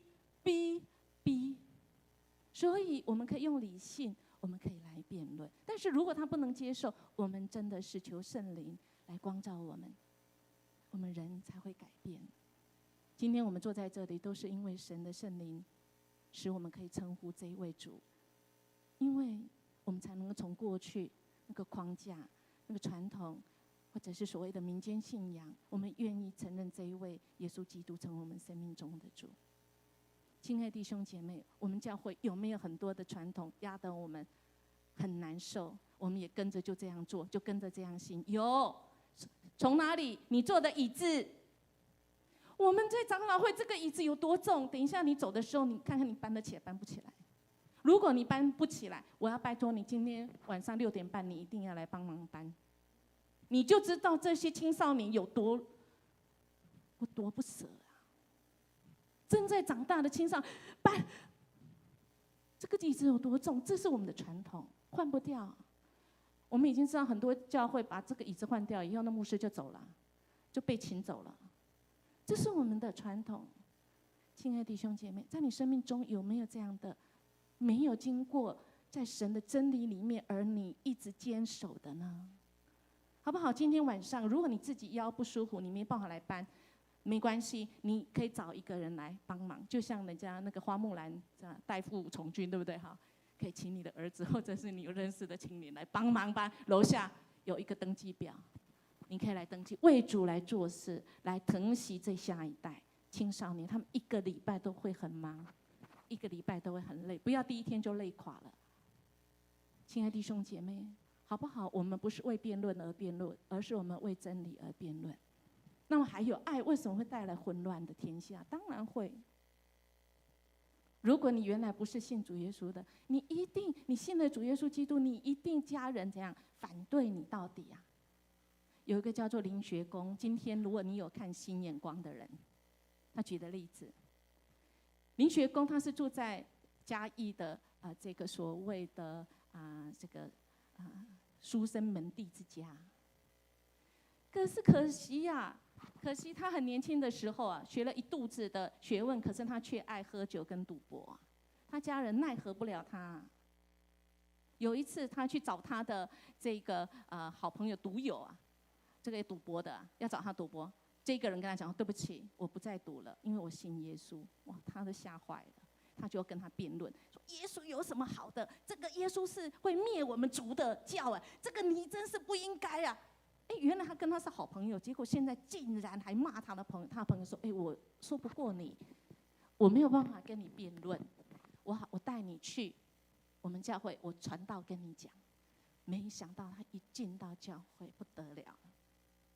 所以我们可以用理性，我们可以来辩论。但是如果他不能接受，我们真的是求圣灵来光照我们，我们人才会改变。今天我们坐在这里，都是因为神的圣灵，使我们可以称呼这一位主，因为我们才能够从过去那个框架、那个传统，或者是所谓的民间信仰，我们愿意承认这一位耶稣基督成为我们生命中的主。亲爱的弟兄姐妹，我们教会有没有很多的传统压得我们很难受？我们也跟着就这样做，就跟着这样信。有，从哪里？你坐的椅子。我们在长老会这个椅子有多重？等一下你走的时候，你看看你搬得起来，搬不起来。如果你搬不起来，我要拜托你，今天晚上6点半你一定要来帮忙搬。你就知道这些青少年有多不舍啊！正在长大的青少年搬这个椅子有多重？这是我们的传统，换不掉。我们已经知道很多教会把这个椅子换掉以后，那牧师就走了，就被请走了。这是我们的传统，亲爱的弟兄姐妹，在你生命中有没有这样的没有经过在神的真理里面，而你一直坚守的呢？好不好？今天晚上，如果你自己腰不舒服，你没办法来搬，没关系，你可以找一个人来帮忙，就像人家那个花木兰代父从军，对不对？哈，可以请你的儿子或者是你有认识的青年来帮忙搬。楼下有一个登记表。你可以来登记，为主来做事，来疼惜这下一代青少年。他们1个礼拜都会很忙，1个礼拜都会很累，不要第1天就累垮了。亲爱的弟兄姐妹，好不好？我们不是为辩论而辩论，而是我们为真理而辩论。那么还有爱为什么会带来混乱的天下？当然会。如果你原来不是信主耶稣的，你信了主耶稣基督，你一定家人怎样反对你到底啊？有一个叫做林学公，今天如果你有看新眼光的人，他举的例子，林学公他是住在嘉义的这个所谓的书生门第之家。可是可惜他很年轻的时候学了一肚子的学问，可是他却爱喝酒跟赌博，他家人奈何不了他。有一次他去找他的这个好朋友赌友这个赌博的要找他赌博，这个人跟他讲：“对不起，我不再赌了，因为我信耶稣。”哇，他都吓坏了，他就跟他辩论说：“耶稣有什么好的？这个耶稣是会灭我们族的教这个你真是不应该啊！”原来他跟他是好朋友，结果现在竟然还骂他的朋友。他的朋友说：“我说不过你，我没有办法跟你辩论，我带你去我们教会，我传道跟你讲。”没想到他一进到教会不得了。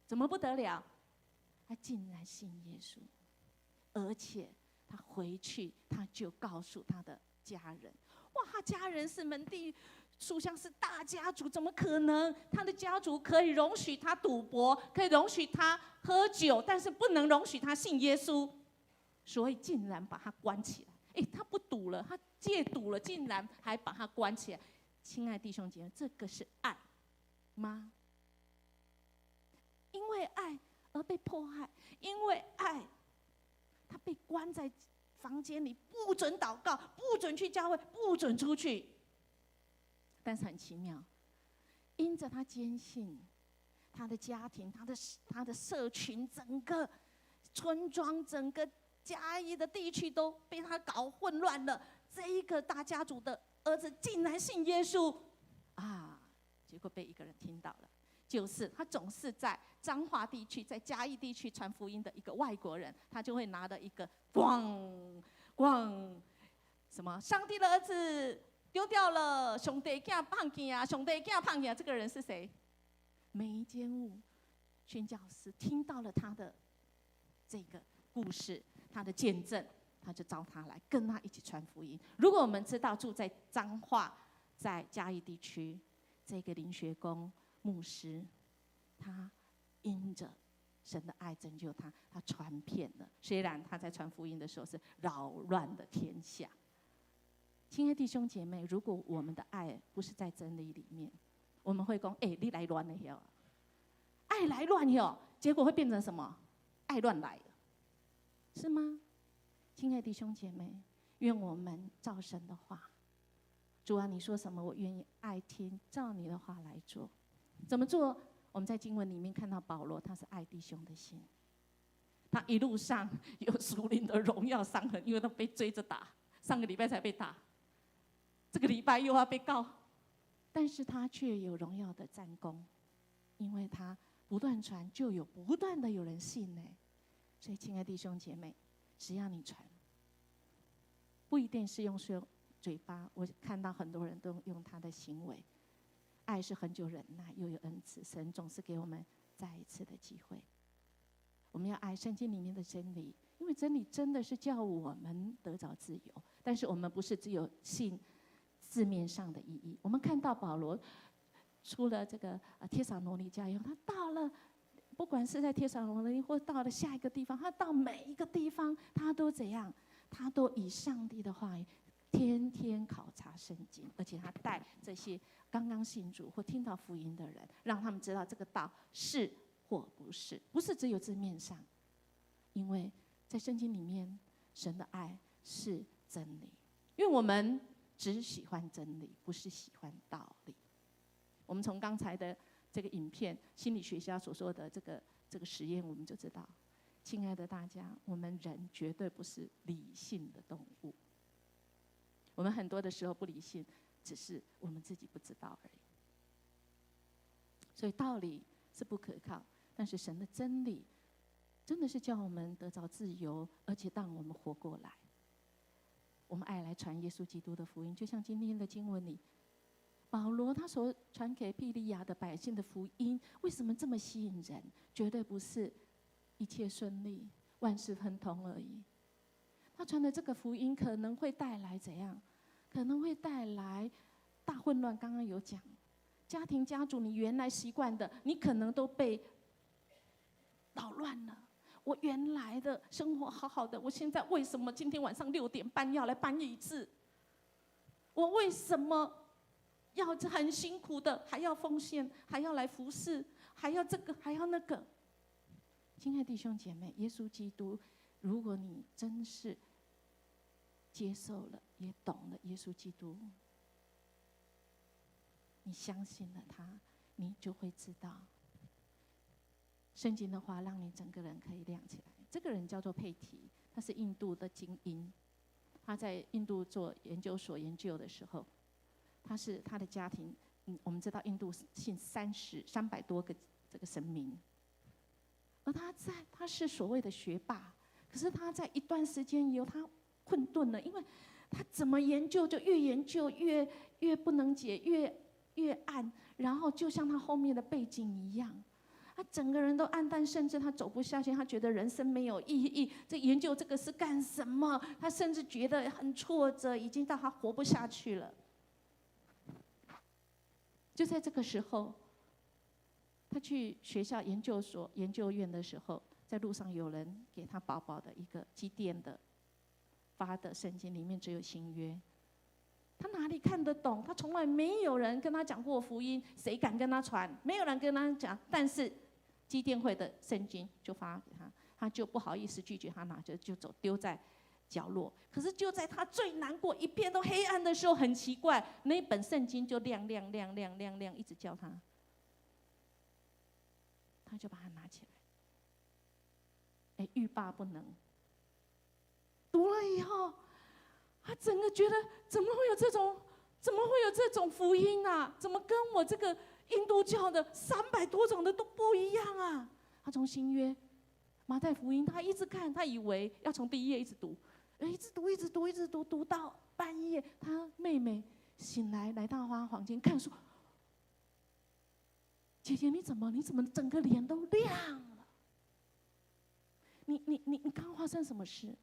怎么不得了？他竟然信耶稣，而且他回去他就告诉他的家人，哇，他家人是门第书香是大家族，怎么可能？他的家族可以容许他赌博，可以容许他喝酒，但是不能容许他信耶稣，所以竟然把他关起来。他不赌了，他戒赌了，竟然还把他关起来。亲爱的弟兄姐妹，这个是爱吗？因为爱而被迫害，因为爱，他被关在房间里，不准祷告，不准去教会，不准出去。但是很奇妙，因着他坚信，他的家庭、他的社群、整个村庄、整个嘉义的地区都被他搞混乱了。这一个大家族的儿子竟然信耶稣啊！结果被一个人听到了，就是他总是在彰化地区、在嘉义地区传福音的一个外国人，他就会拿着一个什么上帝的儿子丢掉了，上帝囝胖去啊，上帝囝胖去啊！这个人是谁？梅间务宣教师听到了他的这个故事，他的见证，他就召他来跟他一起传福音。如果我们知道住在彰化、在嘉义地区，这个林学公牧师，他因着神的爱拯救他，他传遍了。虽然他在传福音的时候是扰乱了天下。亲爱的弟兄姐妹，如果我们的爱不是在真理里面，我们会说：你来乱了哟，爱来乱哟，结果会变成什么？爱乱来了，是吗？亲爱的弟兄姐妹，愿我们照神的话，主啊，你说什么，我愿意爱听，照你的话来做。怎么做？我们在经文里面看到保罗，他是爱弟兄的心，他一路上有属灵的荣耀伤痕，因为他被追着打，上个礼拜才被打，这个礼拜又要被告，但是他却有荣耀的战功，因为他不断传，就有不断的有人信呢。所以，亲爱的弟兄姐妹，只要你传，不一定是用嘴巴，我看到很多人都用他的行为。爱是很久忍耐，又有恩慈，神总是给我们再一次的机会。我们要爱圣经里面的真理，因为真理真的是叫我们得着自由。但是我们不是只有信字面上的意义。我们看到保罗出了这个帖撒罗尼迦以后，他到了，不管是在帖撒罗尼或到了下一个地方，他到每一个地方，他都怎样？他都以上帝的话语天天考察圣经，而且他带这些刚刚信主或听到福音的人，让他们知道这个道是或不是，不是只有字面上。因为在圣经里面，神的爱是真理，因为我们只喜欢真理，不是喜欢道理。我们从刚才的这个影片，心理学家所说的这个实验，我们就知道，亲爱的大家，我们人绝对不是理性的动物。我们很多的时候不理性，只是我们自己不知道而已。所以道理是不可靠，但是神的真理真的是叫我们得着自由，而且让我们活过来。我们爱来传耶稣基督的福音，就像今天的经文里，保罗他所传给庇利亚的百姓的福音，为什么这么吸引人？绝对不是一切顺利、万事亨通而已。他传的这个福音可能会带来怎样？可能会带来大混乱。刚刚有讲，家庭家族，你原来习惯的，你可能都被扰乱了。我原来的生活好好的，我现在为什么今天晚上6点半要来搬椅子？我为什么要很辛苦的，还要奉献，还要来服侍，还要这个，还要那个？亲爱的弟兄姐妹，耶稣基督，如果你真是接受了，也懂了耶稣基督，你相信了他，你就会知道，圣经的话让你整个人可以亮起来。这个人叫做佩提，他是印度的精英，他在印度做研究所研究的时候，他的家庭，我们知道印度信300多个这个神明，而他是所谓的学霸，可是他在一段时间以后，他困顿了，因为他怎么研究就越研究越不能解，越暗，然后就像他后面的背景一样，他整个人都暗淡，甚至他走不下去，他觉得人生没有意义，这研究这个是干什么？他甚至觉得很挫折，已经到他活不下去了。就在这个时候，他去学校研究院的时候，在路上有人给他薄薄的一个基甸的发的圣经，里面只有新约。他哪里看得懂？他从来没有人跟他讲过福音，谁敢跟他传？没有人跟他讲。但是基甸会的圣经就发给他，他就不好意思拒绝，他拿着就走，丢在角落。可是就在他最难过、一片都黑暗的时候，很奇怪，那本圣经就亮，一直叫他，他就把它拿起来。欲罢不能。读了以后，他整个觉得怎么会有这种福音啊？怎么跟我这个印度教的300多种的都不一样啊？他从新约、马太福音，他一直看，他以为要从第1页一直读，一直读，读到半夜，他妹妹醒来到他房间看说：“姐姐，你怎么整个脸都亮了？你刚发生什么事？”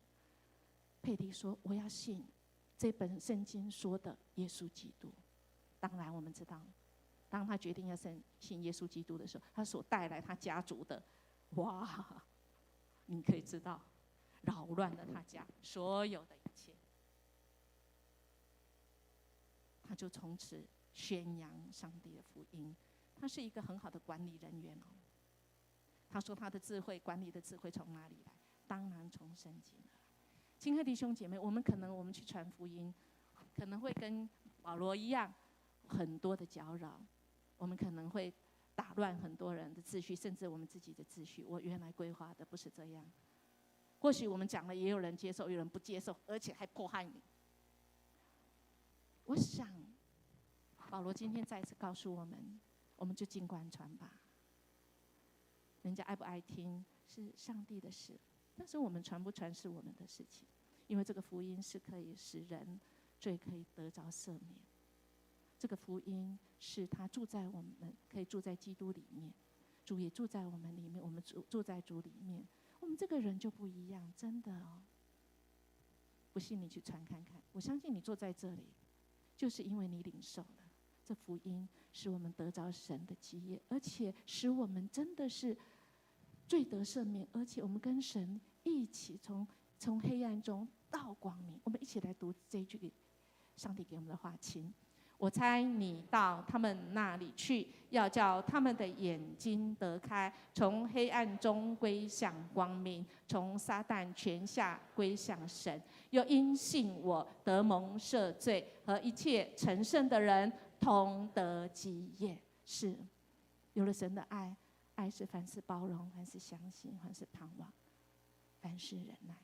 佩蒂说：“我要信这本圣经说的耶稣基督。”当然，我们知道，当他决定要信耶稣基督的时候，他所带来他家族的，哇，你可以知道，扰乱了他家所有的一切。他就从此宣扬上帝的福音。他是一个很好的管理人员哦。他说他的管理的智慧从哪里来？当然从圣经而来。亲爱的弟兄姐妹，我们去传福音，可能会跟保罗一样，很多的搅扰，我们可能会打乱很多人的秩序，甚至我们自己的秩序。我原来规划的不是这样，或许我们讲了，也有人接受，有人不接受，而且还迫害你。我想，保罗今天再次告诉我们，我们就尽管传吧。人家爱不爱听是上帝的事，但是我们传不传是我们的事情，因为这个福音是可以使人罪可以得着赦免。这个福音是他住在我们，可以住在基督里面，主也住在我们里面，我们住在主里面，我们这个人就不一样，真的哦。不信你去传看看，我相信你坐在这里，就是因为你领受了这福音，使我们得着神的基业，而且使我们真的是罪得赦免，而且我们跟神一起从黑暗中到光明。我们一起来读这一句上帝给我们的话，请我猜你到他们那里去，要叫他们的眼睛得开，从黑暗中归向光明，从撒旦权下归向神。又因信我得蒙赦罪，和一切成圣的人同得基业。是有了神的爱，爱是凡事包容，凡事相信，凡事盼望，凡事忍耐。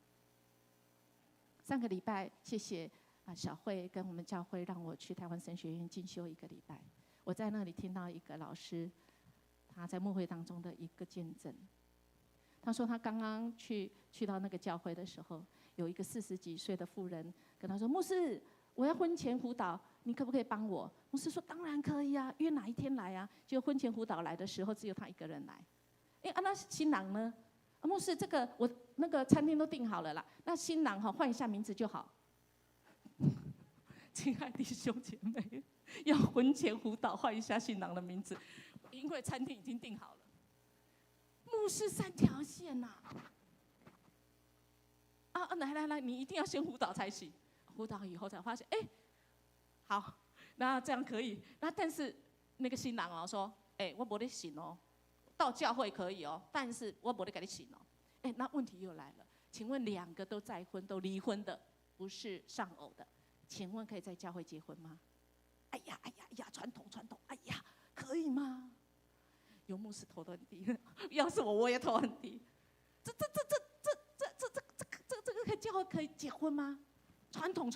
上个礼拜，谢谢小慧跟我们教会让我去台湾神学院进修1个礼拜。我在那里听到一个老师，他在牧会当中的一个见证。他说他刚刚去到那个教会的时候，有一个40几岁的妇人跟他说：“牧师，我要婚前辅导，你可不可以帮我？”牧师说：“当然可以啊，约哪一天来啊？”就婚前辅导来的时候，只有他一个人来。那新郎呢？牧师，这个我那个餐厅都订好了啦，那新郎换一下名字就好。亲爱的弟兄姐妹，要婚前辅导换一下新郎的名字，因为餐厅已经订好了。牧师3条线呐！来，你一定要先辅导才行。辅导以后才发现，好，那这样可以。那但是那个新郎说，我没得信哦，到教会可以哦，但是我没得给你信哦。那问题又来了，请问2个都再婚、都离婚的，不是丧偶的，请问可以在教会结婚吗？哎呀，传统，可以吗？有牧师头都很低，要是我也头很低。这个教会可以结婚吗？传统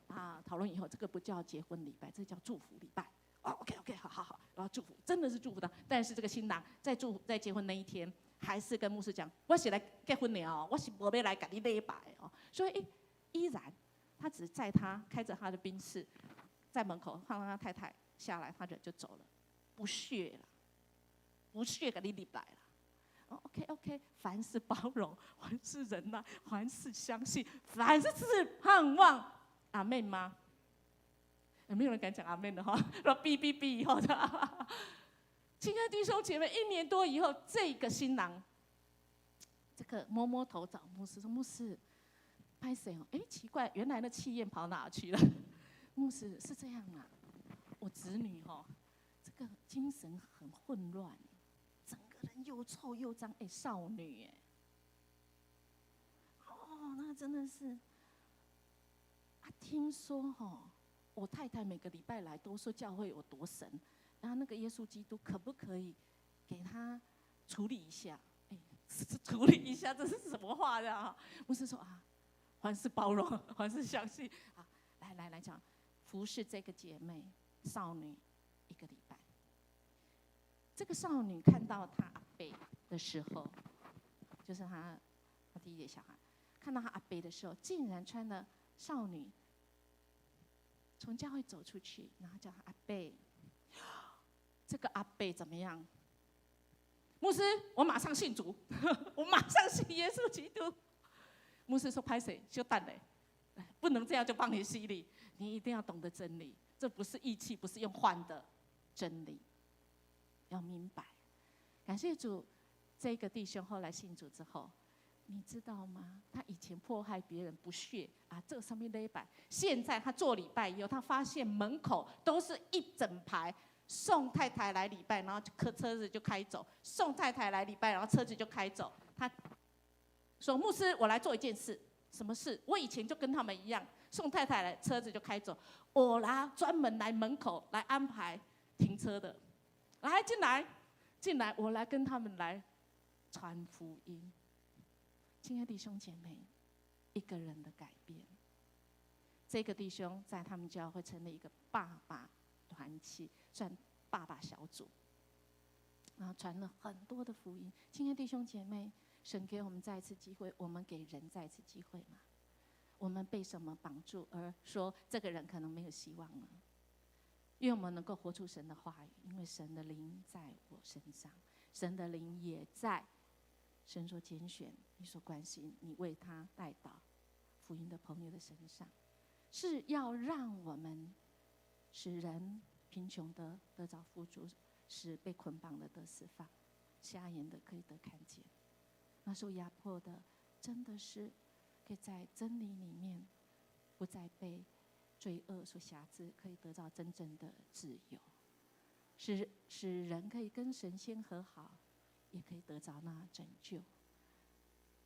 啊！讨论以后，这个不叫结婚礼拜，这叫祝福礼拜。OK， 好，然后祝福，真的是祝福他。但是这个新郎在结婚那一天，还是跟牧师讲：“我是来结婚的哦，我是不要来给你礼拜哦。”所以依然，他只载他开着他的宾士，在门口放他太太下来，他人就走了，不屑给你礼拜了。OK， 凡事包容，凡事忍耐，凡事相信，凡事盼望。阿妹吗？没有人敢讲阿门的哈，说哔哔哔以后的。亲爱的弟兄姐妹，1年多以后，这个新郎，这个摸头找牧师说：“牧师，拍谁哦？奇怪，原来那气焰跑哪去了？牧师是这样啊，我子女这个精神很混乱，整个人又臭又脏，少女那真的是听说我太太每个礼拜来都说教会有多神，然后那个耶稣基督可不可以给他处理一下？处理一下，这是什么话呀？牧师说凡事包容，凡事相信。好，来讲，服侍这个姐妹少女1个礼拜。这个少女看到她阿伯的时候，就是她第一个小孩，看到她阿伯的时候，竟然穿了少女从教会走出去，然后叫她阿伯。这个阿伯怎么样？牧师，我马上信主，我马上信耶稣基督。牧师说：“拍谁？就蛋嘞，不能这样就帮你洗礼，你一定要懂得真理，这不是义气，不是用换的真理，要明白。”感谢主，这个弟兄后来信主之后，你知道吗？他以前迫害别人不屑这个上面勒摆，现在他做礼拜以后，他发现门口都是一整排。送太太来礼拜，然后车子就开走；送太太来礼拜，然后车子就开走。他说：“牧师，我来做一件事，什么事？我以前就跟他们一样，送太太来，车子就开走。我专门来门口来安排停车的，来进来，我来跟他们来传福音。”亲爱的弟兄姐妹，一个人的改变，这个弟兄在他们教会成立一个爸爸团契，算爸爸小组，然后传了很多的福音。亲爱的弟兄姐妹，神给我们再一次机会，我们给人再一次机会吗？我们被什么绑住而说这个人可能没有希望呢？因为我们能够活出神的话语，因为神的灵在我身上，神的灵也在神所拣选、你所关心、你为他带导福音的朋友的身上，是要让我们使人贫穷的得着富足，使被捆绑的得释放，瞎眼的可以得看见，那受压迫的真的是可以在真理里面不再被罪恶所辖制，可以得到真正的自由，使人可以跟神仙和好，也可以得着那拯救，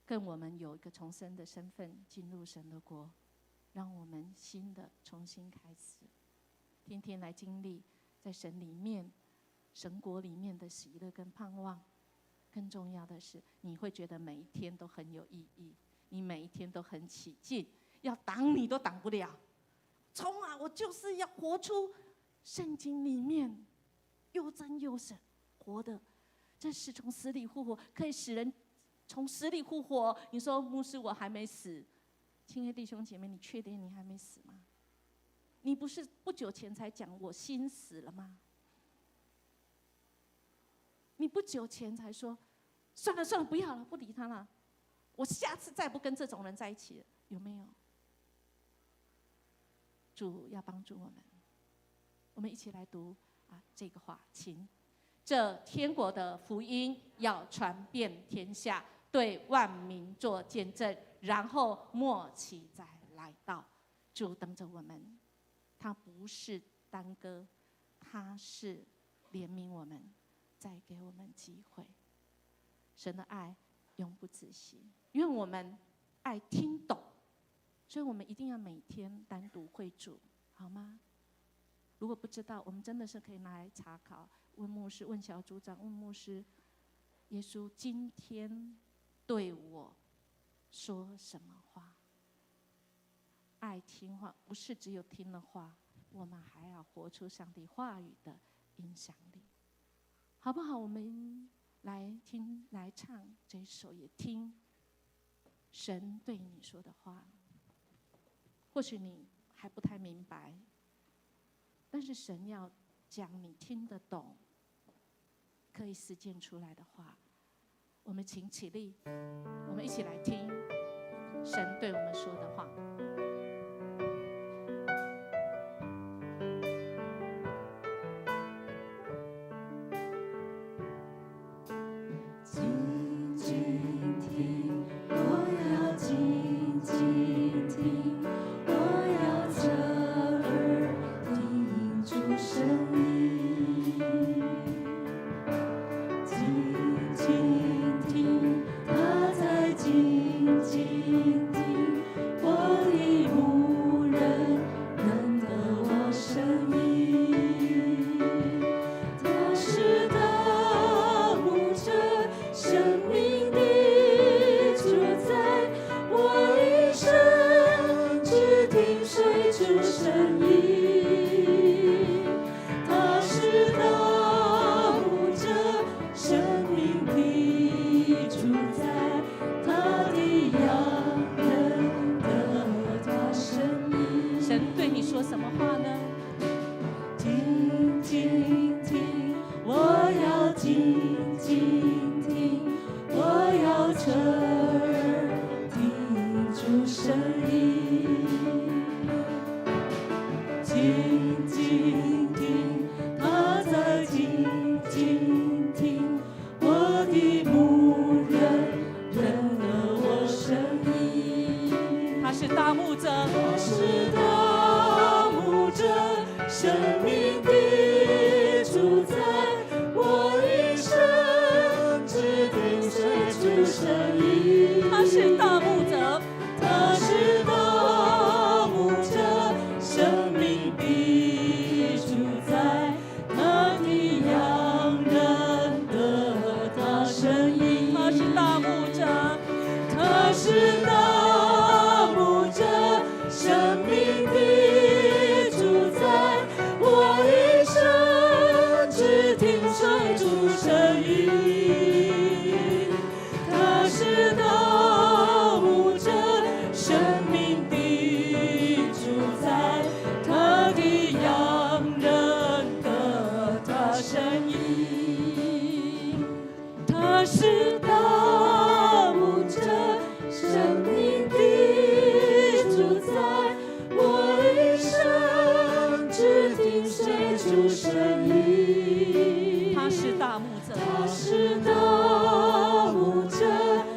跟我们有一个重生的身份进入神的国，让我们新的重新开始，天天来经历在神里面、神国里面的喜乐跟盼望。更重要的是，你会觉得每一天都很有意义，你每一天都很起劲，要挡你都挡不了。冲啊！我就是要活出圣经里面又真又神活的，这是从死里复活，可以使人从死里复活。你说牧师，我还没死，亲爱的弟兄姐妹，你确定你还没死吗？你不是不久前才讲我心死了吗？你不久前才说算了算了，不要了，不理他了，我下次再不跟这种人在一起了，有没有？主要帮助我们，我们一起来读这个话，请这天国的福音要传遍天下，对万民做见证，然后末期再来到。主等着我们，他不是耽搁，他是怜悯我们，再给我们机会。神的爱永不止息，因为我们爱听懂，所以我们一定要每天单独会主，好吗？如果不知道，我们真的是可以拿来查考，问牧师、问小组长、问牧师，耶稣今天对我说什么话？爱听话，不是只有听了话，我们还要活出上帝话语的影响力，好不好？我们来听，来唱这首，也听神对你说的话。或许你还不太明白，但是神要讲你听得懂、可以实践出来的话。我们请起立，我们一起来听神对我们说的话。声音。他是大牧者，生命的主宰，我一生只听随主声音。他是大牧者，他是大牧者，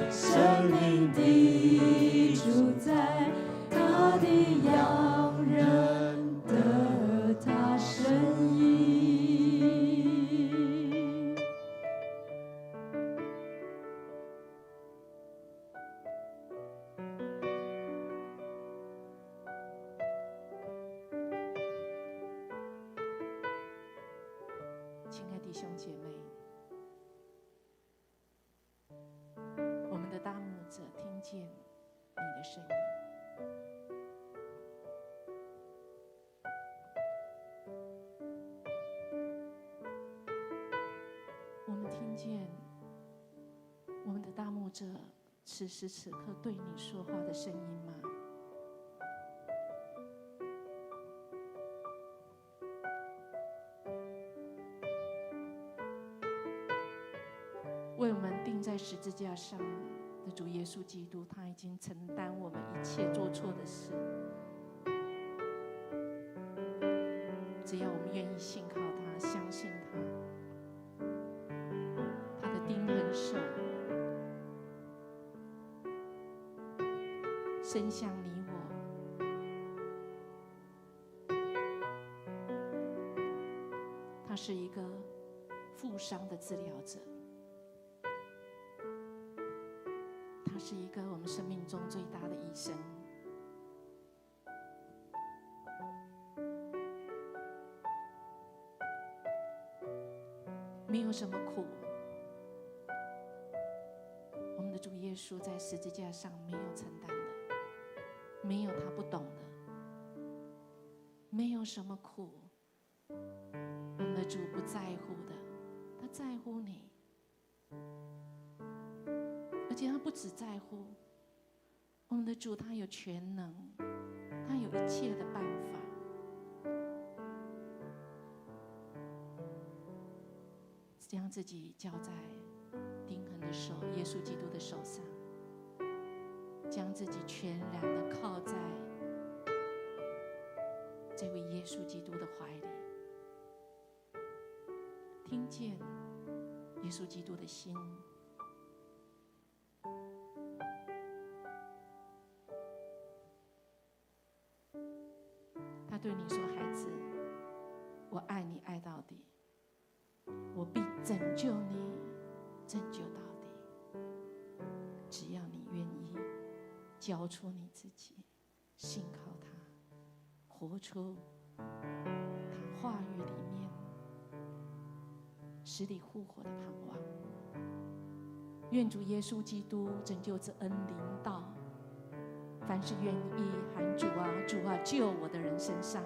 生命的主宰，他的羊认得他声音。亲爱的弟兄姐妹，我们的大牧者听见你的声音。我们听见我们的大牧者此时此刻对你说话的声音吗？为我们钉在十字架上的主耶稣基督，他已经承担我们一切做错的事。只要我们愿意信靠他，相信他，他的钉痕手伸向你我，他是一个负伤的治疗者。他是一个我们生命中最大的医生。没有什么苦，我们的主耶稣在十字架上没有承担的，没有他不懂的，没有什么苦，我们的主不在乎的，他在乎你。而且他不只在乎我们的主，他有全能，他有一切的办法，将自己交在钉痕的手，耶稣基督的手上，将自己全然的靠在这位耶稣基督的怀里，听见耶稣基督的心。他对你说：“孩子，我爱你爱到底，我必拯救你，拯救到底。只要你愿意交出你自己，信靠他，活出他话语里面使你复活的盼望。愿主耶稣基督拯救之恩临到凡是愿意喊主啊主啊救我的人身上，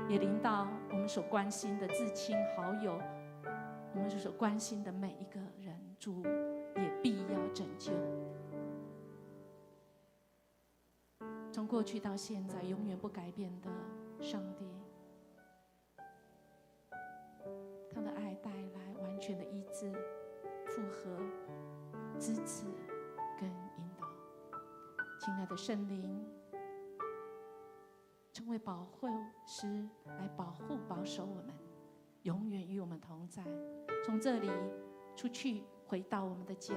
也临到我们所关心的至亲好友，我们所关心的每一个人，主也必要拯救。从过去到现在永远不改变的上帝，他的爱带来完全的医治、复合、支持跟引导。亲爱的圣灵，成为保护师，来保护保守我们，永远与我们同在。从这里出去，回到我们的家，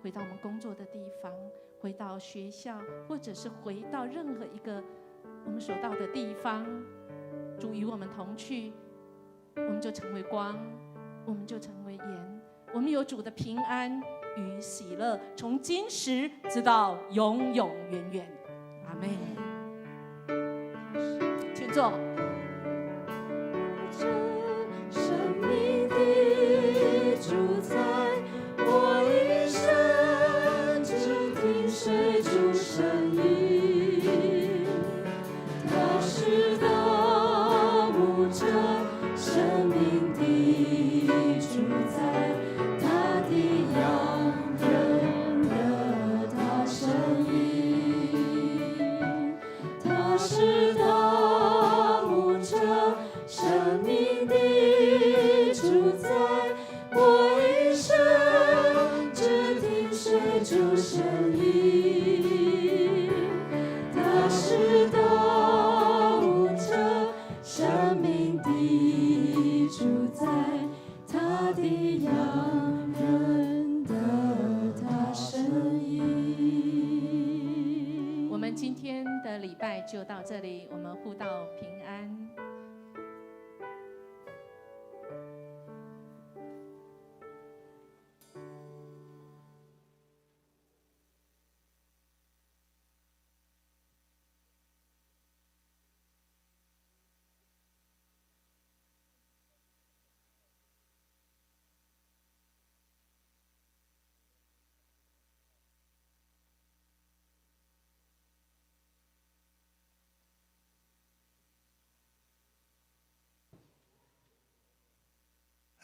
回到我们工作的地方，回到学校，或者是回到任何一个我们所到的地方，主与我们同去，我们就成为光，我们就成为盐，我们有主的平安与喜乐，从今时直到永永远远。阿们。请坐。生命的主宰，我一生只听随主声音。他是大牧者，生命的主宰，他的羊认得他声音。他是大在我一生，只听水主声音。他是道者，生命的主宰，他的羊认得他声音。我们今天的礼拜就到这里，我们互道平安。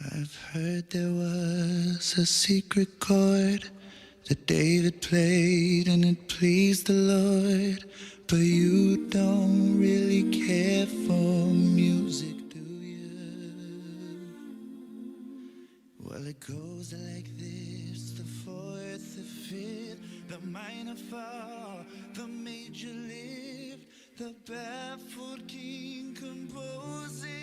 I've heard there was a secret chord that David played and it pleased the Lord. But you don't really care for music, do you? Well, it goes like this: the fourth, the fifth, the minor fall, the major lift, the baffled king composes.